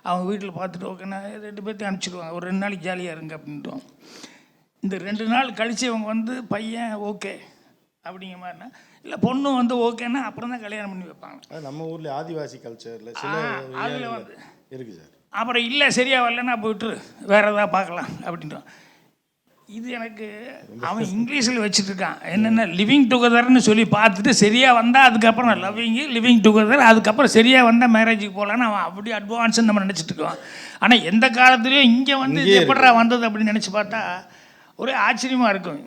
B: அவங்க வீட்டில் பார்த்துட்டு ஓகேன்னா 2 பேர்த்தையும் அனுப்பிச்சிடுவாங்க, ஒரு 2 நாளைக்கு ஜாலியாக இருங்க அப்படின்ட்டு. இந்த 2 நாள் கழித்து அவங்க வந்து பையன் ஓகே அப்படிங்கிற மாதிரினா, இல்லை பொண்ணு வந்து ஓகேன்னா அப்புறம் தான் கல்யாணம் பண்ணி வைப்பாங்க.
C: அது நம்ம ஊரில் ஆதிவாசி கல்ச்சரில் சில
B: அதில் வந்து
C: இருக்குது சார்.
B: அப்புறம் இல்லை சரியாக வரலன்னா போய்ட்டு வேறு எதாவது பார்க்கலாம் அப்படின்ட்டு. இது எனக்கு அவன் இங்கிலீஷில் வச்சுட்டு இருக்கான், என்னென்ன லிவிங் டுகெதர்னு சொல்லி பார்த்துட்டு சரியாக வந்தால் அதுக்கப்புறம் லிவிங் டுகெதர், அதுக்கப்புறம் சரியாக வந்தால் மேரேஜுக்கு போகலான்னு அவன் அப்படி அட்வான்ஸ்ன்னு நம்ம நினச்சிட்டு இருக்கோம். ஆனால் எந்த காலத்துலேயும் இங்கே வந்து இது எப்படா வந்தது அப்படின்னு நினச்சி பார்த்தா ஒரே ஆச்சரியமாக இருக்கும்.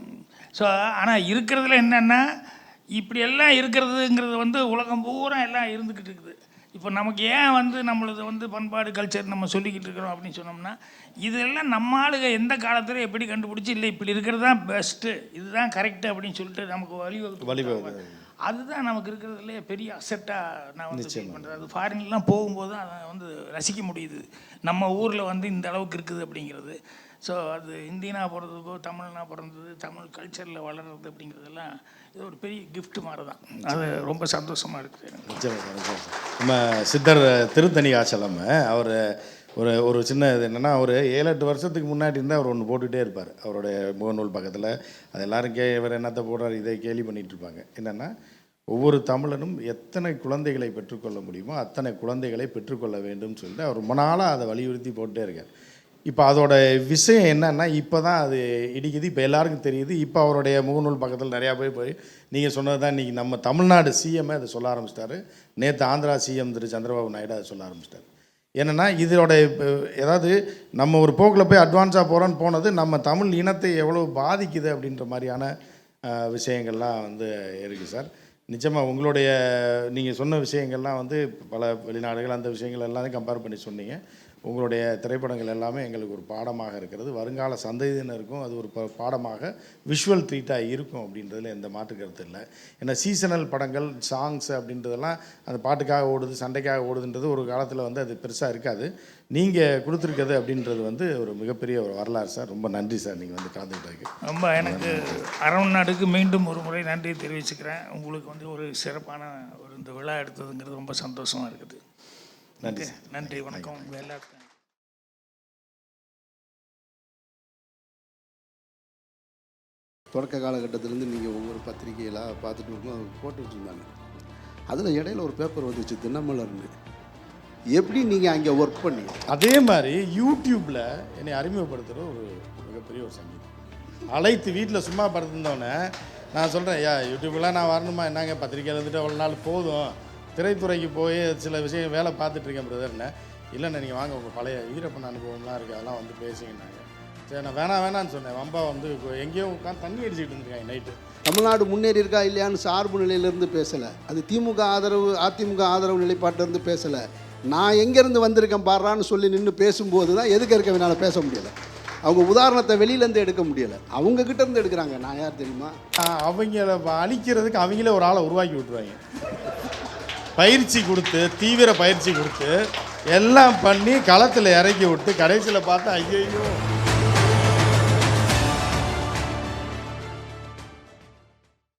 B: ஸோ ஆனால் இருக்கிறதுல என்னென்னா, இப்படியெல்லாம் இருக்கிறதுங்கிறது வந்து உலகம் பூரா எல்லாம் இருந்துக்கிட்டு இருக்குது. இப்போ நமக்கு ஏன் வந்து நம்மளது வந்து பண்பாடு கல்ச்சர் நம்ம சொல்லிக்கிட்டு இருக்கிறோம் அப்படின்னு சொன்னோம்னா, இதெல்லாம் நம்ம ஆளுங்க எந்த காலத்தில் எப்படி கண்டுபிடிச்சி இல்லை இப்படி இருக்கிறது தான் பெஸ்ட்டு, இதுதான் கரெக்டு அப்படின்னு சொல்லிட்டு நமக்கு வழிவகுத்து அதுதான் நமக்கு இருக்கிறதுலே பெரிய அசெட்டாக நான் வந்து ஃபீல் பண்ணுறேன். அது ஃபாரின்லாம் போகும்போது அதை வந்து ரசிக்க முடியுது, நம்ம ஊரில் வந்து இந்த அளவுக்கு இருக்குது அப்படிங்கிறது. ஸோ அது இந்தியனாக பிறந்ததோ தமிழ்னா பிறந்தது தமிழ் கல்ச்சரில் வளர்கிறது அப்படிங்கிறதெல்லாம் இது ஒரு பெரிய gift மாதிரி தான். அது ரொம்ப சந்தோஷமாக இருக்குது.
C: நிச்சயமாக. நம்ம சித்தர் திருத்தணிகாச்சலம் அவர் ஒரு சின்ன இது என்னென்னா, ஒரு 7-8 வருஷத்துக்கு முன்னாடி இருந்தால் அவர் ஒன்று போட்டுகிட்டே இருப்பார் அவருடைய முகநூல் பக்கத்தில். அது எல்லோரும் இவர் என்னத்தை போடுறார் இதை கேலி பண்ணிகிட்டு இருப்பாங்க. என்னென்னா, ஒவ்வொரு தமிழனும் எத்தனை குழந்தைகளை பெற்றுக்கொள்ள முடியுமோ அத்தனை குழந்தைகளை பெற்றுக்கொள்ள வேண்டும்னு சொல்லிட்டு அவர் ரொம்ப நாளாக அதை வலியுறுத்தி போட்டே இருக்கார். இப்போ அதோட விஷயம் என்னன்னா, இப்போ தான் அது இடிக்குது, இப்போ எல்லாருக்கும் தெரியுது. இப்போ அவருடைய முகநூல் பக்கத்தில் நிறையா போய் நீங்கள் சொன்னது தான் இன்றைக்கி நம்ம தமிழ்நாடு சிஎம்ஐ அதை சொல்ல ஆரம்பிச்சிட்டாரு. நேற்று ஆந்திரா சிஎம் திரு சந்திரபாபு நாயுடு அதை சொல்ல ஆரம்பிச்சிட்டாரு. என்னென்னா, இதோட ஏதாவது நம்ம ஒரு போக்கில் போய் அட்வான்ஸாக போகிறோன்னு போனது நம்ம தமிழ் இனத்தை எவ்வளோ பாதிக்குது அப்படின்ற மாதிரியான விஷயங்கள்லாம் வந்து இருக்குது சார். நிச்சயமாக உங்களுடைய நீங்கள் சொன்ன விஷயங்கள்லாம் வந்து பல வெளிநாடுகள் அந்த விஷயங்கள் எல்லாமே கம்பேர் பண்ணி சொன்னீங்க. உங்களுடைய திரைப்படங்கள் எல்லாமே எங்களுக்கு ஒரு பாடமாக இருக்கிறது. வருங்கால சந்ததியினருக்கும் அது ஒரு பாடமாக விஷுவல் ட்ரீட்டாக இருக்கும் அப்படின்றதுல எந்த மாற்று கருத்து இல்லை. ஏன்னா சீசனல் படங்கள் சாங்ஸ் அப்படின்றதெல்லாம் அந்த பாட்டுக்காக ஓடுது, சண்டைக்காக ஓடுதுன்றது ஒரு காலத்தில் வந்து அது பெருசாக இருக்காது. நீங்கள் கொடுத்துருக்கிறது அப்படின்றது வந்து ஒரு மிகப்பெரிய ஒரு வரலாறு சார். ரொம்ப நன்றி சார் நீங்கள் வந்து கலந்துக்கிட்டதுக்கு.
B: ரொம்ப எனக்கு அரவணைநாடுக்கு மீண்டும் ஒரு முறை நன்றி தெரிவிச்சுக்கிறேன். உங்களுக்கு வந்து ஒரு சிறப்பான ஒரு இந்த விழா எடுத்ததுங்கிறது ரொம்ப சந்தோஷமாக இருக்குது.
C: நன்றி.
B: நன்றி, வணக்கம் எல்லாருக்கும்.
E: தொடக்க காலகட்டத்திலேருந்து நீங்கள் ஒவ்வொரு பத்திரிகையெல்லாம் பார்த்துட்டு இருக்கும்போது போட்டுட்டு இருந்தாங்க. அதில் இடையில ஒரு பேப்பர் வந்துச்சு தினமலர்னு. எப்படி நீங்கள் அங்கே ஒர்க் பண்ணி
C: அதே மாதிரி யூடியூப்பில் என்னை அறிமுகப்படுத்துகிற ஒரு மிகப்பெரிய ஒரு சங்கீதம் அழைத்து வீட்டில் சும்மா படுத்திருந்தோடனே நான் சொல்கிறேன், ஐயா யூடியூப்லாம் நான் வரணுமா, என்னங்க பத்திரிக்கையில் இருந்துட்டு அவ்வளோ நாள் போதும், திரைத்துறைக்கு போய் சில விஷயம் வேலை பார்த்துட்ருக்கேன் பிரதர்னு. இல்லைண்ணே நீங்கள் வாங்க, உங்கள் பழைய வீரப்பன் அனுபவம்லாம் இருக்குது, அதெல்லாம் வந்து பேசிங்கன்னாங்க. சரி நான் வேணான்னு சொன்னேன். வம்பா வந்து எங்கேயோ உட்காந்து தண்ணி அடிச்சுட்டு இருந்திருக்காங்க நைட்டு.
E: தமிழ்நாடு முன்னேறி இருக்கா இல்லையான்னு சார்பு நிலையிலேருந்து பேசலை. அது திமுக ஆதரவு அதிமுக ஆதரவு நிலைப்பாட்டிலேருந்து பேசலை. நான் எங்கேருந்து வந்திருக்கேன் பாடுறான்னு சொல்லி நின்று பேசும்போது தான் எதுக்கு இருக்க வேணாலும் பேச முடியலை. அவங்க உதாரணத்தை வெளியிலேருந்து எடுக்க முடியலை, அவங்கக்கிட்ட இருந்து எடுக்கிறாங்க. நான் யார் தெரியுமா?
C: அவங்கள அழிக்கிறதுக்கு அவங்களே ஒரு ஆளை உருவாக்கி விட்டுருவாங்க. பயிற்சி கொடுத்து, தீவிர பயிற்சி கொடுத்து எல்லாம் பண்ணி களத்தில் இறக்கி விட்டு கடைசியில் பார்த்தா ஐயோ